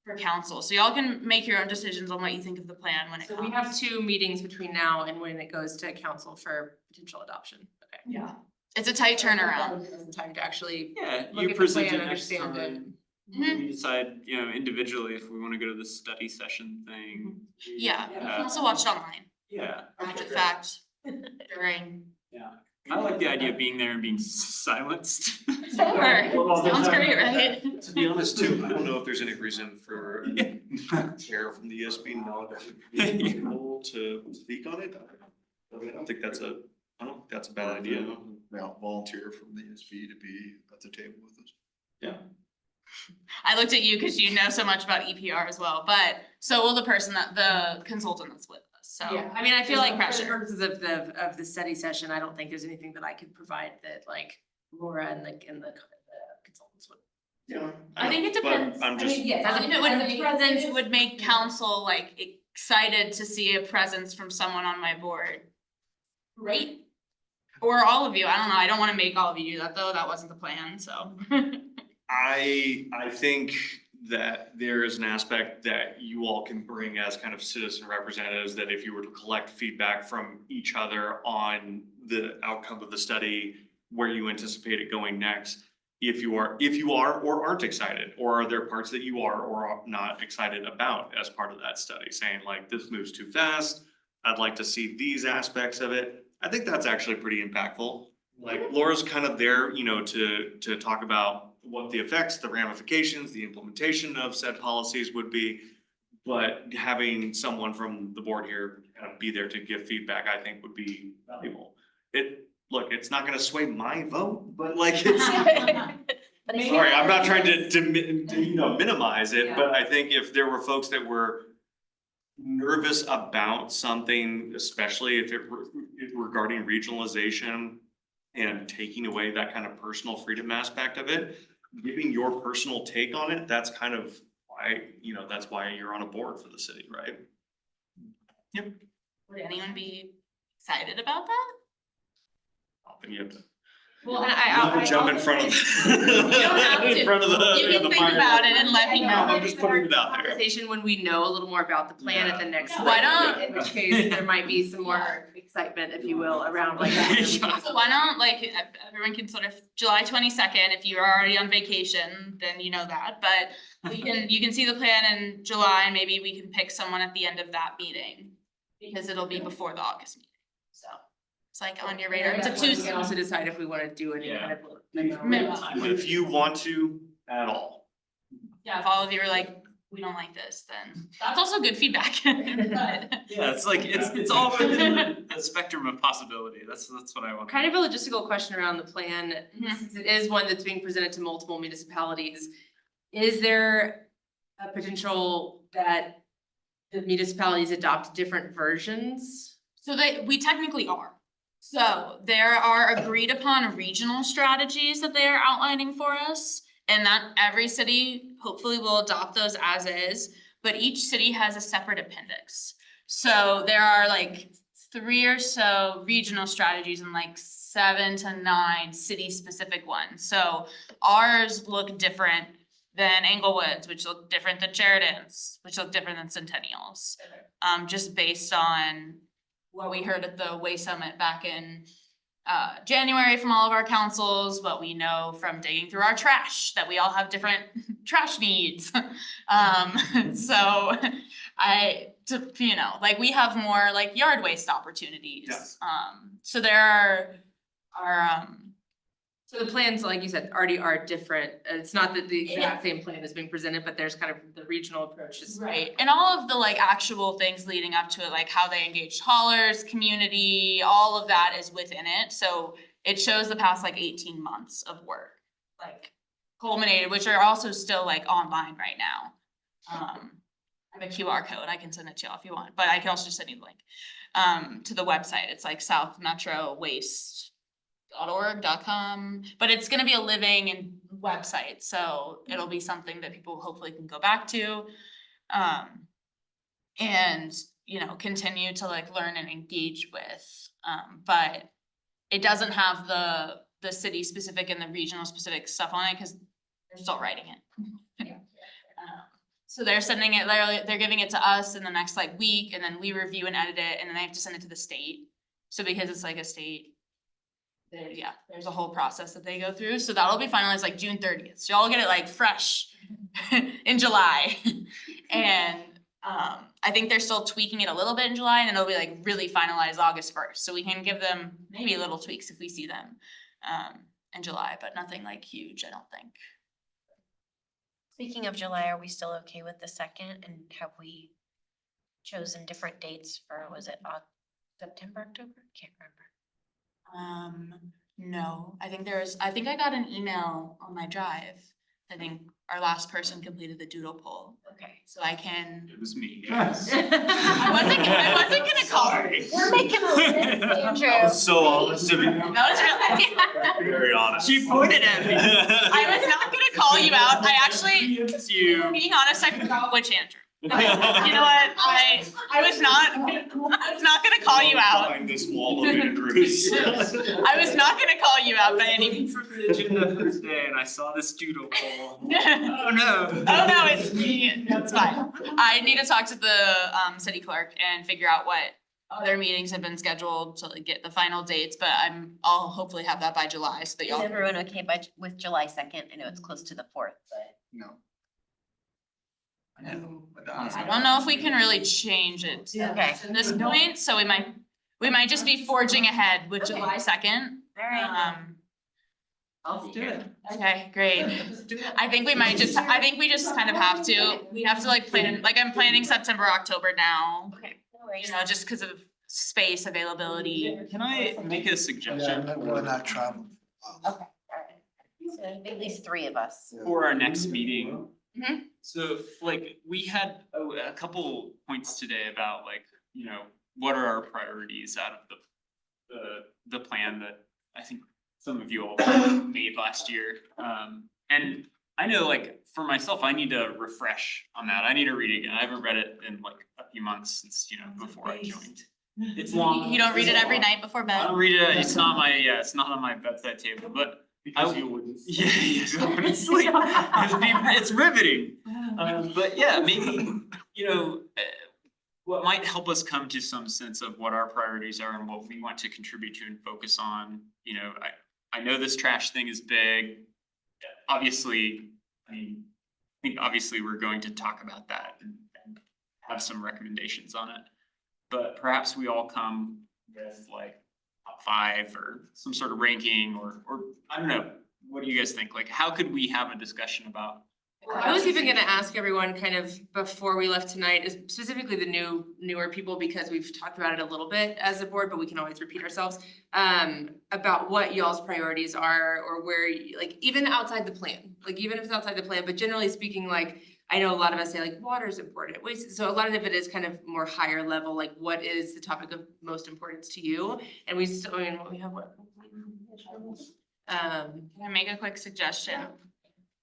for council. So y'all can make your own decisions on what you think of the plan when it So comes. we have 2 meetings between now and when it goes to council for potential adoption. Okay. Yeah, it's a tight turnaround. Some time to actually Yeah, look you at the present plan, it next understand it. time. Mhm. We decide, you know, individually if we wanna go to the study session thing. Yeah, you can also watch it online, Yeah. after the fact, during. Yeah, I like the idea of being there and being silenced. Sure, sounds great, right? To be honest too, I don't know if there's any reason for chair from the ESB not to be able to speak on it. I mean, I don't think that's a bad idea. volunteer from the ESB to be at the table with us. Yeah. I looked at you because you know so much about EPR as well, but so will the person the consultant that's with us, so. Yeah, I mean, I feel like for the purposes of the study session, I don't think there's anything that I could provide that like Laura and the consultants would. Yeah. I think it But depends. I'm just, Yes, I think the presence would make council like excited to see a presence from someone on my board. Great. Or all of you, I don't know, I don't wanna make all of you do that though, that wasn't the plan, so. I think that there is an aspect that you all can bring as kind of citizen representatives, that if you were to collect feedback from each other on the outcome of the study, where you anticipate it going next, if you are or aren't excited, or are there parts that you are or are not excited about as part of that study, saying like, this moves too fast, I'd like to see these aspects of it. I think that's actually pretty impactful. Like Laura's kind of there, you know, to talk about what the effects, the ramifications, the implementation of said policies would be. But having someone from the board here kind of be there to give feedback, I think would be valuable. Look, it's not gonna sway my vote, but like it's, But it's- sorry, I'm not trying to you know, minimize it, but I think if there were folks that were nervous about something, especially if regarding regionalization and taking away that kind of personal freedom aspect of it, giving your personal take on it, that's kind of why, you know, that's why you're on a board for the city, right? Yep. Would anyone be excited about that? Then you have to, Well, you have to jump in front of. You don't have to. In front of the. You can the think microphone. about it and let me know. I'm just putting it out there. Conversation when we know a little more about the plan at the Yeah. next. Yeah, why not? In which case, there might be some more excitement, if you will, around like. So why not, like, everyone can sort of, July 22nd, if you're already on vacation, then you know that, but you can see the plan in July, and maybe we can pick someone at the end of that meeting. Because it'll be before the August meeting, so it's like on your radar, it's a We Tuesday. can also decide if we wanna do any kind of. Minimum. If you want to at all. Yeah, if all of you are like, we don't like this, then that's also good feedback, but. Yeah, it's like, it's all within the spectrum of possibility, that's what I want. Kind of a logistical question around the plan, Mhm. since it is one that's being presented to multiple municipalities. Is there a potential that the municipalities adopt different versions? So we technically are. So there are agreed upon regional strategies that they are outlining for us. And that every city hopefully will adopt those as is, but each city has a separate appendix. So there are like 3 or so regional strategies and like 7 to 9 city specific ones. So ours look different than Englewood's, which look different than Sheridan's, which look different than Centennial's. Just based on what we heard at the Way Summit back in January from all of our councils, what we know from digging through our trash, that we all have different trash needs. So you know, like we have more like yard waste opportunities. Yeah. So there are So the plans, like you said, already are different. It's not that the exact same plan is being presented, but there's kind of the regional approaches. right, and all of the like actual things leading up to it, like how they engaged haulers, community, all of that is within it. So it shows the past like 18 months of work, like culminated, which are also still like online right now. I have a QR code, I can send it to y'all if you want, but I can also just send you the link to the website. It's like southmetrowaste.org.com, but it's gonna be a living and website, so it'll be something that people hopefully can go back to. And, you know, continue to like learn and engage with, but it doesn't have the city specific and the regional specific stuff on it, cause they're still writing it. So they're sending it, they're giving it to us in the next like week, and then we review and edit it, and then they have to send it to the state. So because it's like a state, there's a whole process that they go through, so that'll be finalized like June 30th, so y'all get it like fresh in July. And I think they're still tweaking it a little bit in July, and then it'll be like really finalized August 1st, so we can give them maybe little tweaks if we see them in July, but nothing like huge, I don't think. Speaking of July, are we still okay with the 2nd, and have we chosen different dates for, was it September, October? Can't remember. No, I think I think I got an email on my drive. I think our last person completed the doodle poll, Okay. so I can. It was me. I wasn't gonna call her. We're making a list, Andrew. I was so honest of you. That was really. Very honest. She pointed at me. I was not gonna call you out. I actually, It's you. being honest, I forgot which Andrew. You know what? I was not gonna call you out. Behind this wall of Andrews. I was not gonna call you out by any means. For the agenda first day and I saw this doodle poll. Oh no. Oh, no, it's me. It's fine. I need to talk to the city clerk and figure out what other meetings have been scheduled to like get the final dates, but I'll hopefully have that by July so that Is y'all. everyone okay with July 2nd? I know it's close to the 4th, but. No. I don't know if we can really change it Okay. at this point, so we might just be forging ahead with Okay. July 2nd. All right. Let's do it. Okay, great. Let's do it. I think we just kind of have to, we have to like plan, like I'm planning September, October now. Okay. No worries. You know, just because of space availability. Can I make a Yeah, suggestion I'm really not traveling. Okay, all right. So at least 3 of us. for our next meeting? Mhm. So like, we had a couple points today about like, you know, what are our priorities out of the plan that I think some of you all made last year. And I know like for myself, I need to refresh on that. I need to read it again. I haven't read it in like a few months since, you know, before I joined. It's long. You don't read it every night before I bed? don't read it, it's not it's not on my bedside table, but Because you wouldn't. yeah, honestly, it's riveting. But yeah, maybe, you know, what might help us come to some sense of what our priorities are and what we want to contribute to and focus on. You know, I know this trash thing is big. Obviously, I mean, I think obviously we're going to talk about that and have some recommendations on it. But perhaps we all come with like top 5 or some sort of ranking or I don't know. What do you guys think? Like, how could we have a discussion about? I was even gonna ask everyone kind of before we left tonight, is specifically the newer people, because we've talked about it a little bit as a board, but we can always repeat ourselves. About what y'all's priorities are, or where, like, even outside the plan, like, even if it's outside the plan, but generally speaking, like, I know a lot of us say like water's important, waste, so a lot of it is kind of more higher level, like what is the topic of most importance to you? And we still, I mean, we have what? Can I make a quick suggestion?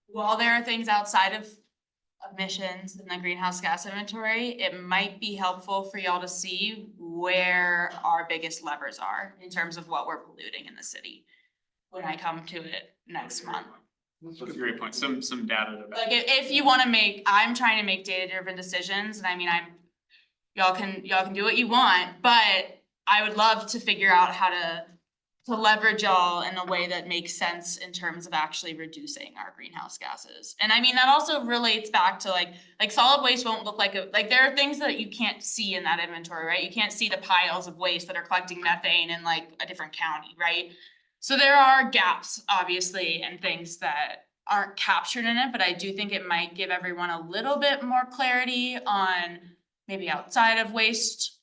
While there are things outside of emissions in the greenhouse gas inventory, it might be helpful for y'all to see where our biggest levers are in terms of what we're polluting in the city when I come to it next month. That's a great point. Some data to back. Like if you wanna I'm trying to make data-driven decisions, and I mean, y'all can do what you want, but I would love to figure out how to leverage y'all in a way that makes sense in terms of actually reducing our greenhouse gases. And I mean, that also relates back to like solid waste won't look like there are things that you can't see in that inventory, right? You can't see the piles of waste that are collecting methane in like a different county, right? So there are gaps, obviously, and things that aren't captured in it, but I do think it might give everyone a little bit more clarity on maybe outside of waste,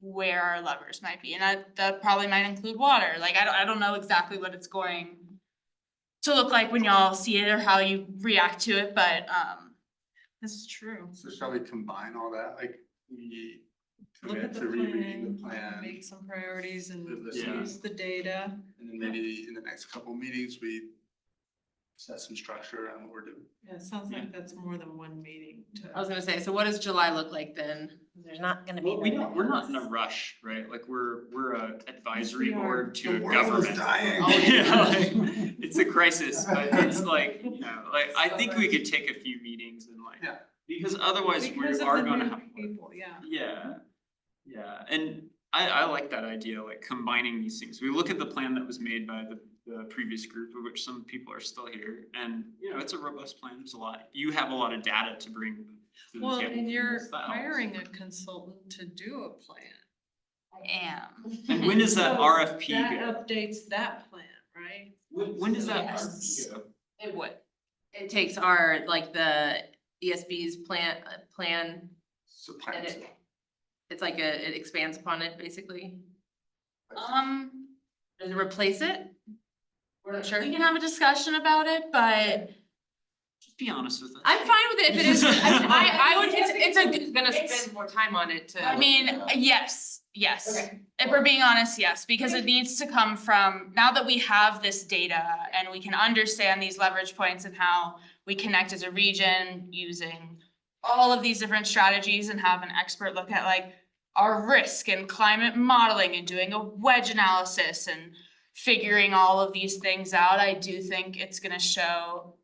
where our levers might be, and that probably might include water. Like I don't know exactly what it's going to look like when y'all see it or how you react to it, but This is true. So shall we combine all that, like we Look at commit the to rereading the plan, plan, make some priorities and Live this use the data. and then maybe in the next couple meetings, we set some structure on what we're doing. Yeah, it sounds like that's more than one meeting I was to. gonna say, so what does July look like then? There's not gonna be. Well, we're not in a rush, right? Like we're a advisory we are. board to The a world is government. dying. Yeah, like, it's a crisis, but it's like, you know, like I think we could take a few meetings and like, Yeah. because otherwise Because we of are the gonna new have. people, yeah. Yeah, and I like that idea, like combining these things. We look at the plan that was made by the previous group, of which some people are still here, and you know, it's a robust plan. There's a lot. You have a lot of data to bring to the Well, table. and you're That helps. hiring a consultant to do a plan. I am. And when does that So RFP that go? updates that plan, right? When does that Yes. RFP go? It would. It takes our, like the ESB's plan, So and plans. it's like it expands upon it, basically. Does it replace it? We're not sure. We can have a discussion about it, but Just be honest with us. I'm fine with it if it is. I would, it's a, Gonna spend more time on it to. I mean, yes. If we're being honest, yes, because it needs to come from, now that we have this data and we can understand these leverage points and how we connect as a region using all of these different strategies and have an expert look at like our risk and climate modeling and doing a wedge analysis and figuring all of these things out, I do think it's gonna show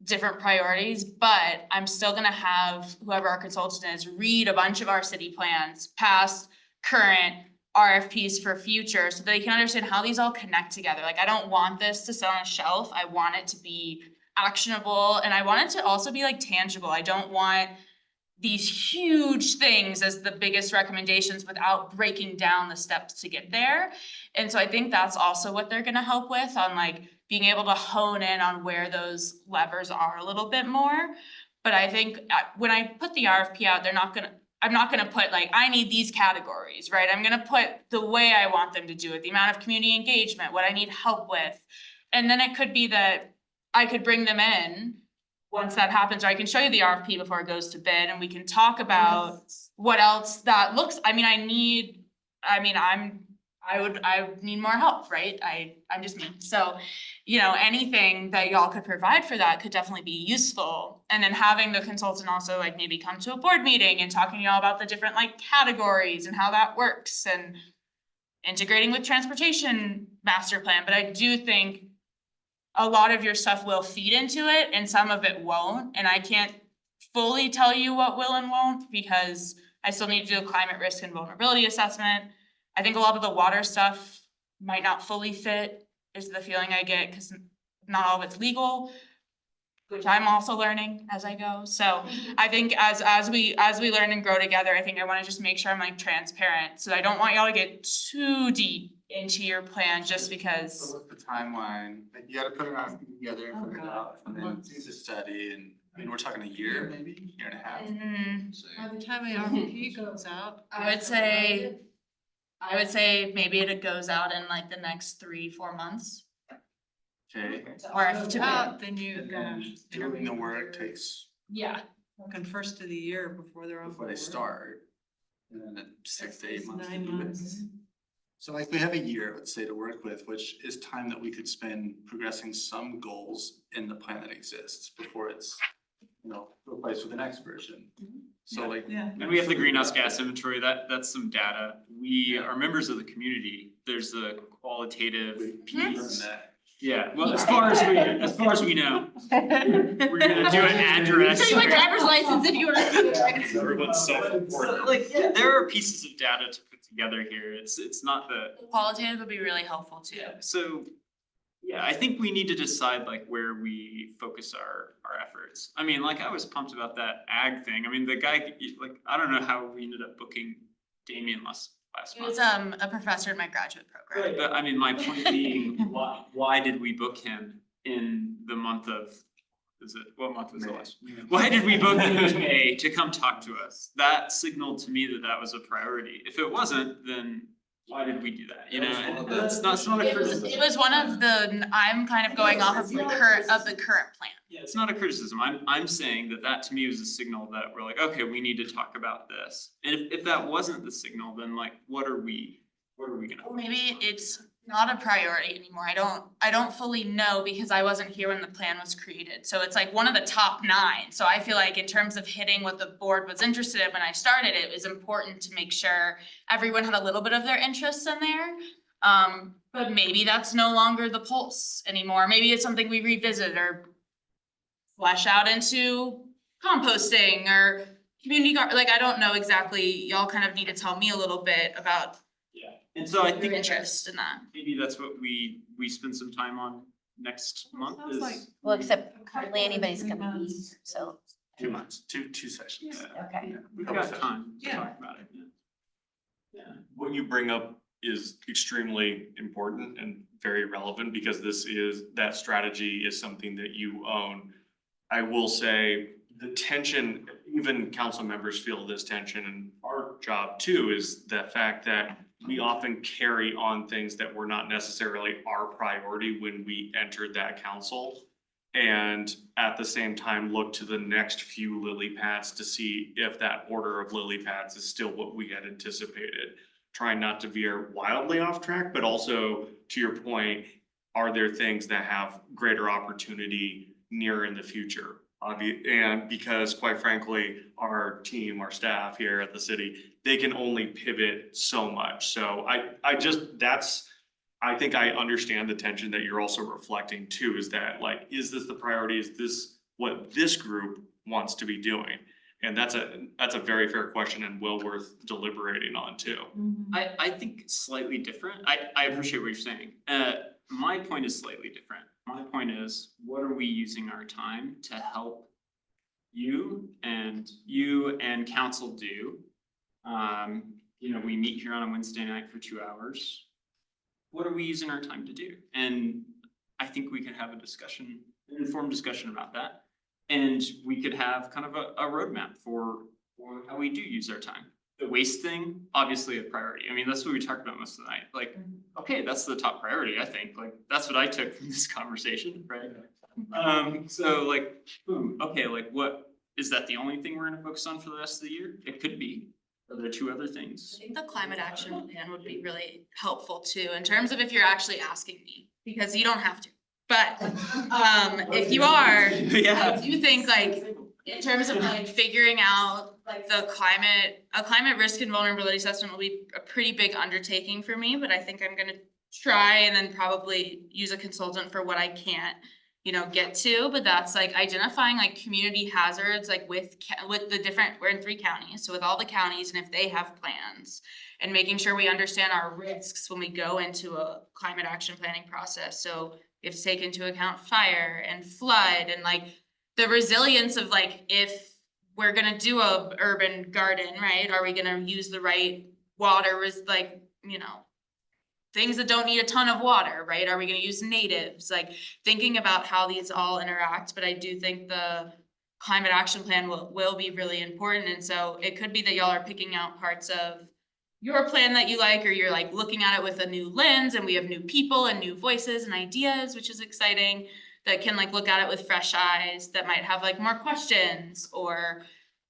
different priorities, but I'm still gonna have whoever our consultant is read a bunch of our city plans, past, current, RFPs for future, so that they can understand how these all connect together. Like, I don't want this to sit on a shelf, I want it to be actionable, and I want it to also be like tangible. I don't want these huge things as the biggest recommendations without breaking down the steps to get there. And so I think that's also what they're gonna help with, on like being able to hone in on where those levers are a little bit more. But I think when I put the RFP out, I'm not gonna put like, I need these categories, right? I'm gonna put the way I want them to do it, the amount of community engagement, what I need help with. And then it could be that I could bring them in once that happens, or I can show you the RFP before it goes to bid and we can talk about what else that looks, I need more help, right? I'm just me. So, anything that y'all could provide for that could definitely be useful. And then having the consultant also like maybe come to a board meeting and talking to y'all about the different like categories and how that works and integrating with transportation master plan. But I do think a lot of your stuff will feed into it and some of it won't. And I can't fully tell you what will and won't because I still need to do a climate risk and vulnerability assessment. I think a lot of the water stuff might not fully fit, is the feeling I get, because not all of it's legal, which I'm also learning as I go. So I think as we learn and grow together, I think I wanna just make sure I'm like transparent. So I don't want y'all to get too deep into your plan just because. So what's the timeline? Like, you gotta put an RFP together and figure it out, and then do the study, and I mean, we're talking a year, maybe, year and a half. Mhm. By the time the RFP goes out. I would say maybe it goes out in like the next 3-4 months. Okay. Or if Goes to out, then you And gotta. then doing the work takes Yeah. Looking first of the year before they're on before they board. start. And then 6 to 8 months to 9 do it. months. So like we have a year, let's say, to work with, which is time that we could spend progressing some goals in the plan that exists before it's, replaced with the next version. So like. Yeah. And we have the greenhouse gas inventory, that's some data. We are members of the community. There's a qualitative piece. Yeah, well, as far as we know. We're gonna do an address. Show you my driver's license if you wanna see it. Everyone's self-reported. Like, yeah, there are pieces of data to put together here. It's not the. Qualitative would be really helpful too. So, yeah, I think we need to decide like where we focus our efforts. I mean, like, I was pumped about that ag thing. I mean, the guy, like, I don't know how we ended up booking Damien last He was month. a professor in my graduate program. Right, but I mean, my point being, why did we book him in the month of, what month was the last? Why did we book him in May to come talk to us? That signaled to me that was a priority. If it wasn't, then why did we do that? And that's not a criticism. It was one of the, I'm kind of going off of the current plan. Yeah, it's not a criticism. I'm saying that to me was a signal that we're like, okay, we need to talk about this. And if that wasn't the signal, then like, what are we gonna? Or maybe it's not a priority anymore. I don't fully know because I wasn't here when the plan was created. So it's like one of the top 9. So I feel like in terms of hitting what the board was interested in when I started, it was important to make sure everyone had a little bit of their interests in there. But maybe that's no longer the pulse anymore. Maybe it's something we revisit or flesh out into composting or community garden. Like, I don't know exactly. Y'all kind of need to tell me a little bit about And so I your think interest in that. maybe that's what we spend some time on next month Sounds like- is. Well, except hardly anybody's gonna be, so, 2 months, two sessions. okay. We've got time to Yeah. talk about it, yeah. What you bring up is extremely important and very relevant because that strategy is something that you own. I will say the tension, even council members feel this tension, and our job too is the fact that we often carry on things that were not necessarily our priority when we entered that council. And at the same time, look to the next few lily pads to see if that order of lily pads is still what we had anticipated. Trying not to veer wildly off track, but also to your point, are there things that have greater opportunity near in the future? And because quite frankly, our team, our staff here at the city, they can only pivot so much. So I think I understand the tension that you're also reflecting too, is that like, is this the priority? Is this what this group wants to be doing? And that's a very fair question and well worth deliberating on too. I think slightly different. I appreciate what you're saying. My point is slightly different. My point is, what are we using our time to help you and council do? We meet here on a Wednesday night for 2 hours. What are we using our time to do? And I think we could have a discussion, an informed discussion about that. And we could have kind of a roadmap for how we do use our time. The waste thing, obviously a priority. I mean, that's what we talked about most of the night. Like, okay, that's the top priority, I think. Like, that's what I took from this conversation, right? So like, boom, okay, like what, is that the only thing we're gonna focus on for the rest of the year? It could be. Are there 2 other I things? think the climate action plan would be really helpful too, in terms of if you're actually asking me, because you don't have to. But if you are, Yeah. I do think like, in terms of like figuring out like a climate risk and vulnerability assessment will be a pretty big undertaking for me, but I think I'm gonna try and then probably use a consultant for what I can't, get to, but that's like identifying like community hazards, like with the different, we're in 3 counties, so with all the counties and if they have plans. And making sure we understand our risks when we go into a climate action planning process, so we have to take into account fire and flood and like the resilience of like, if we're gonna do a urban garden, right? Are we gonna use the right water, things that don't need a ton of water, right? Are we gonna use natives? Like thinking about how these all interact, but I do think the climate action plan will be really important. And so it could be that y'all are picking out parts of your plan that you like, or you're like looking at it with a new lens and we have new people and new voices and ideas, which is exciting, that can like look at it with fresh eyes, that might have like more questions or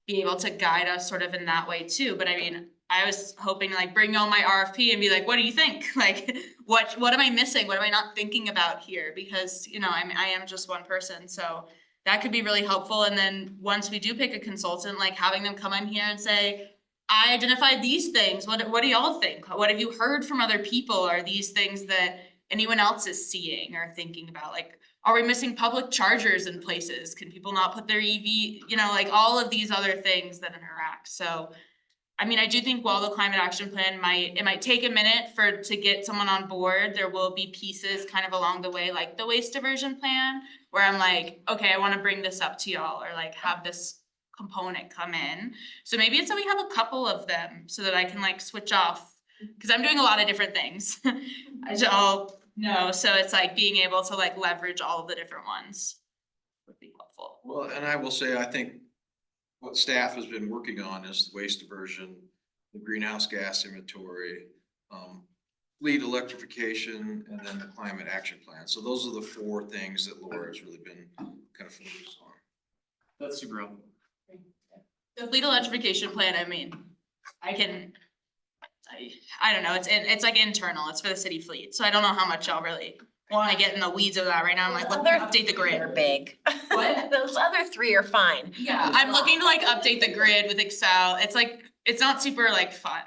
be able to guide us sort of in that way too. But I mean, I was hoping to like bring y'all my RFP and be like, what do you think? Like, what am I missing? What am I not thinking about here? Because, I am just one person, so that could be really helpful. And then once we do pick a consultant, like having them come in here and say, I identified these things. What do y'all think? What have you heard from other people? Are these things that anyone else is seeing or thinking about? Like, are we missing public chargers in places? Can people not put their EV, like all of these other things that interact. So, I mean, I do think while the climate action plan might take a minute to get someone on board, there will be pieces kind of along the way, like the waste diversion plan, where I'm like, okay, I wanna bring this up to y'all, or like have this component come in. So maybe it's that we have a couple of them so that I can like switch off, because I'm doing a lot of different things. As y'all know, so it's like being able to like leverage all of the different ones would be helpful. Well, and I will say, I think what staff has been working on is the waste diversion, the greenhouse gas inventory, fleet electrification, and then the climate action plan. So those are the 4 things that Laura has really been kind of focused on. That's super helpful. The fleet electrification plan, I mean, I don't know, it's like internal, it's for the city fleet, so I don't know how much y'all really wanna get in the weeds of that right now. I'm like, let's update the They're grid. big. What? Those other 3 are fine. Yeah, I'm looking to like update the grid with Excel. It's like, it's not super like fun.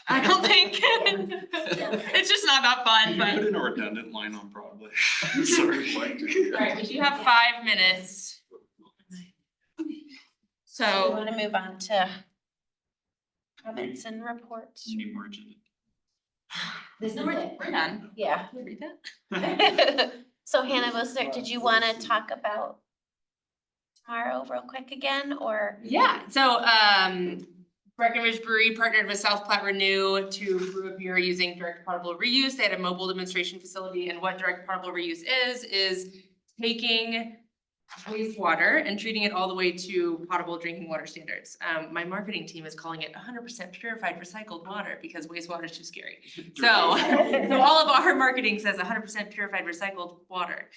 I don't think. It's just not that fun, Can you put but. in a redundant line on Broadway? Sorry. Alright, we do have 5 minutes. We So, wanna move on to comments and reports. You need more agenda. This is we're it. done. Yeah. Can we read that? So Hannah, did you wanna talk about tomorrow real quick again, or? Yeah, so Breckenridge Brewery partnered with South Platte Renew to brew a beer using direct potable reuse. They had a mobile demonstration facility, and what direct potable reuse is taking wastewater and treating it all the way to potable drinking water standards. My marketing team is calling it 100% purified recycled water because wastewater is too scary. So, so all of our marketing says 100% purified recycled water.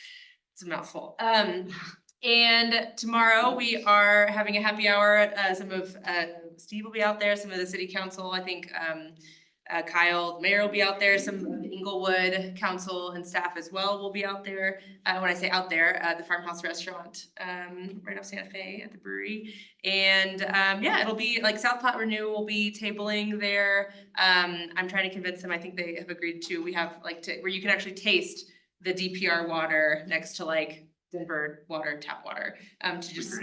It's a mouthful. And tomorrow we are having a happy hour. Some of Steve will be out there, some of the city council, I think Kyle, the mayor will be out there, some of the Inglewood council and staff as well will be out there. When I say out there, the Farmhouse Restaurant, right off Santa Fe at the brewery. And yeah, it'll be like South Platte Renew will be tabling there. I'm trying to convince them, I think they have agreed to, we have like where you can actually taste the DPR water next to like Denver water, tap water, to just,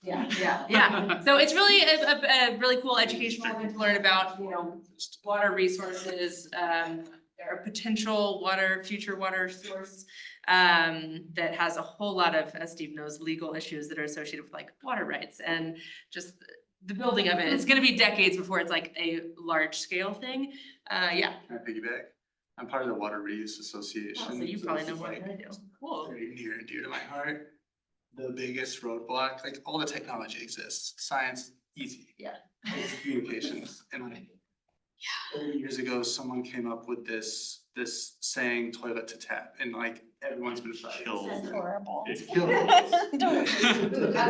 yeah. So it's really a really cool educational thing to learn about, you know, water resources, or potential future water source, that has a whole lot of, as Steve knows, legal issues that are associated with like water rights and just the building of it. It's gonna be decades before it's like a large scale thing. Yeah. Can I piggyback? I'm part of the Water Reuse Association. Oh, so you probably know this is, more like, than I do. Cool. very near and dear to my heart. The biggest roadblock, like all the technology exists, science, easy. Yeah. It's communications. And like 30 years ago, someone came up with this saying toilet to tap, and like everyone's been fighting. That's horrible. It's killing That's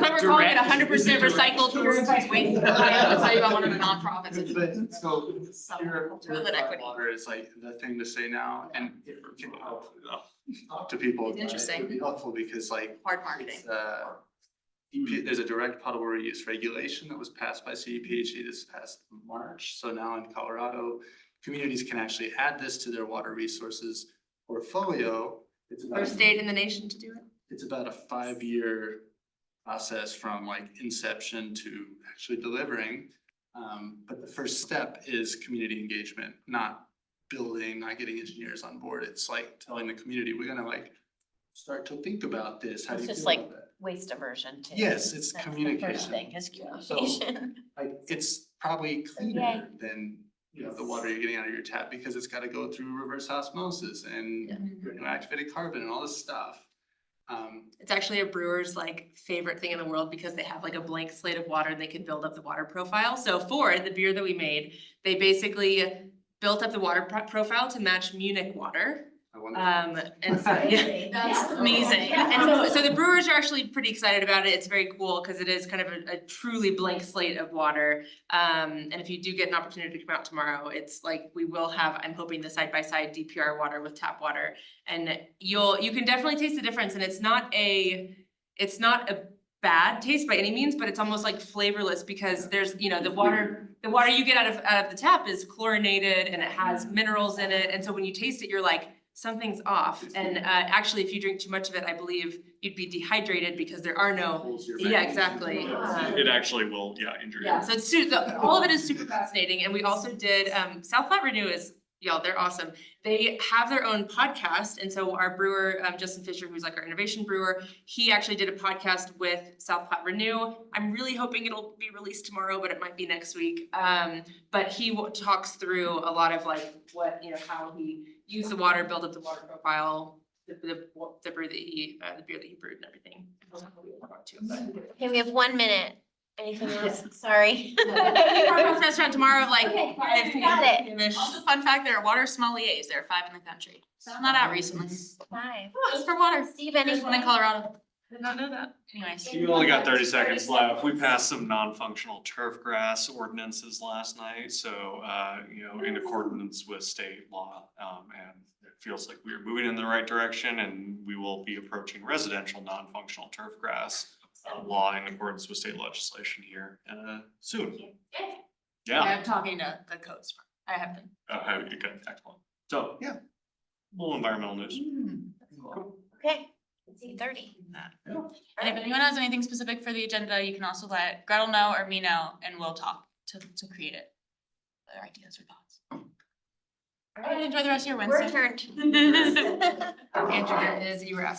why we're calling it 100% recycled purified waste. I'll tell you about one of the nonprofits. But so pure Toilet equity. water is like the thing to say now, and it can help talk to people. It's interesting. It'd be helpful because like Hard marketing. it's, there's a direct potable reuse regulation that was passed by CDPHE this past March. So now in Colorado, communities can actually add this to their water resources portfolio. It's about, First state in the nation to do it. it's about a 5-year process from like inception to actually delivering. But the first step is community engagement, not building, not getting engineers on board. It's like telling the community, we're gonna like start to think about this. How do It's you just feel like about that? waste aversion too. Yes, it's That's the communication. first thing is communication. Like, it's probably cleaner than, you know, the water you're getting out of your tap because it's gotta go through reverse osmosis and activated carbon and all this stuff. It's actually a brewer's like favorite thing in the world because they have like a blank slate of water and they can build up the water profile. So for the beer that we made, they basically built up the water profile to match Munich water. I wonder. And so, yeah, That's amazing. and so the brewers are actually pretty excited about it. It's very cool because it is kind of a truly blank slate of water. And if you do get an opportunity to come out tomorrow, it's like we will have, I'm hoping, the side-by-side DPR water with tap water. And you can definitely taste the difference, and it's not a bad taste by any means, but it's almost like flavorless because there's, you know, the water you get out of the tap is chlorinated and it has minerals in it. And so when you taste it, you're like, something's off. And actually, if you drink too much of it, I believe you'd be dehydrated because there are no, Holds your yeah, magnesium. exactly. It actually will, injure you. Yeah, so it's all of it is super fascinating. And we also did, South Platte Renew is, y'all, they're awesome. They have their own podcast. And so our brewer, Justin Fisher, who's like our innovation brewer, he actually did a podcast with South Platte Renew. I'm really hoping it'll be released tomorrow, but it might be next week. But he talks through a lot of like what, you know, how he used the water, build up the water profile, the brew that he, the beer that he brewed and everything. Okay, we have 1 minute. Anything else? Sorry. Farmhouse Restaurant tomorrow, like Okay, 5 got it. p.m.-ish. Fun fact, there are water sommeliers. There are 5 in the country. So I'm not out recently. 5. Just for water. Steve, There's one in anything? Colorado. Did not know that. Anyways. You only got 30 seconds left. We passed some non-functional turf grass ordinances last night, so, you know, in accordance with state law. And it feels like we are moving in the right direction, and we will be approaching residential non-functional turf grass law in accordance with state legislation here soon. Yeah. I'm talking to the codes. I have been. Okay, excellent. So, yeah, little environmental news. Okay, it's 8:30. And if anyone has anything specific for the agenda, you can also let Gretel know or me know, and we'll talk to create it. Other ideas or thoughts. All right, enjoy the rest of your We're Wednesday. adjourned. Andrew, you were asking.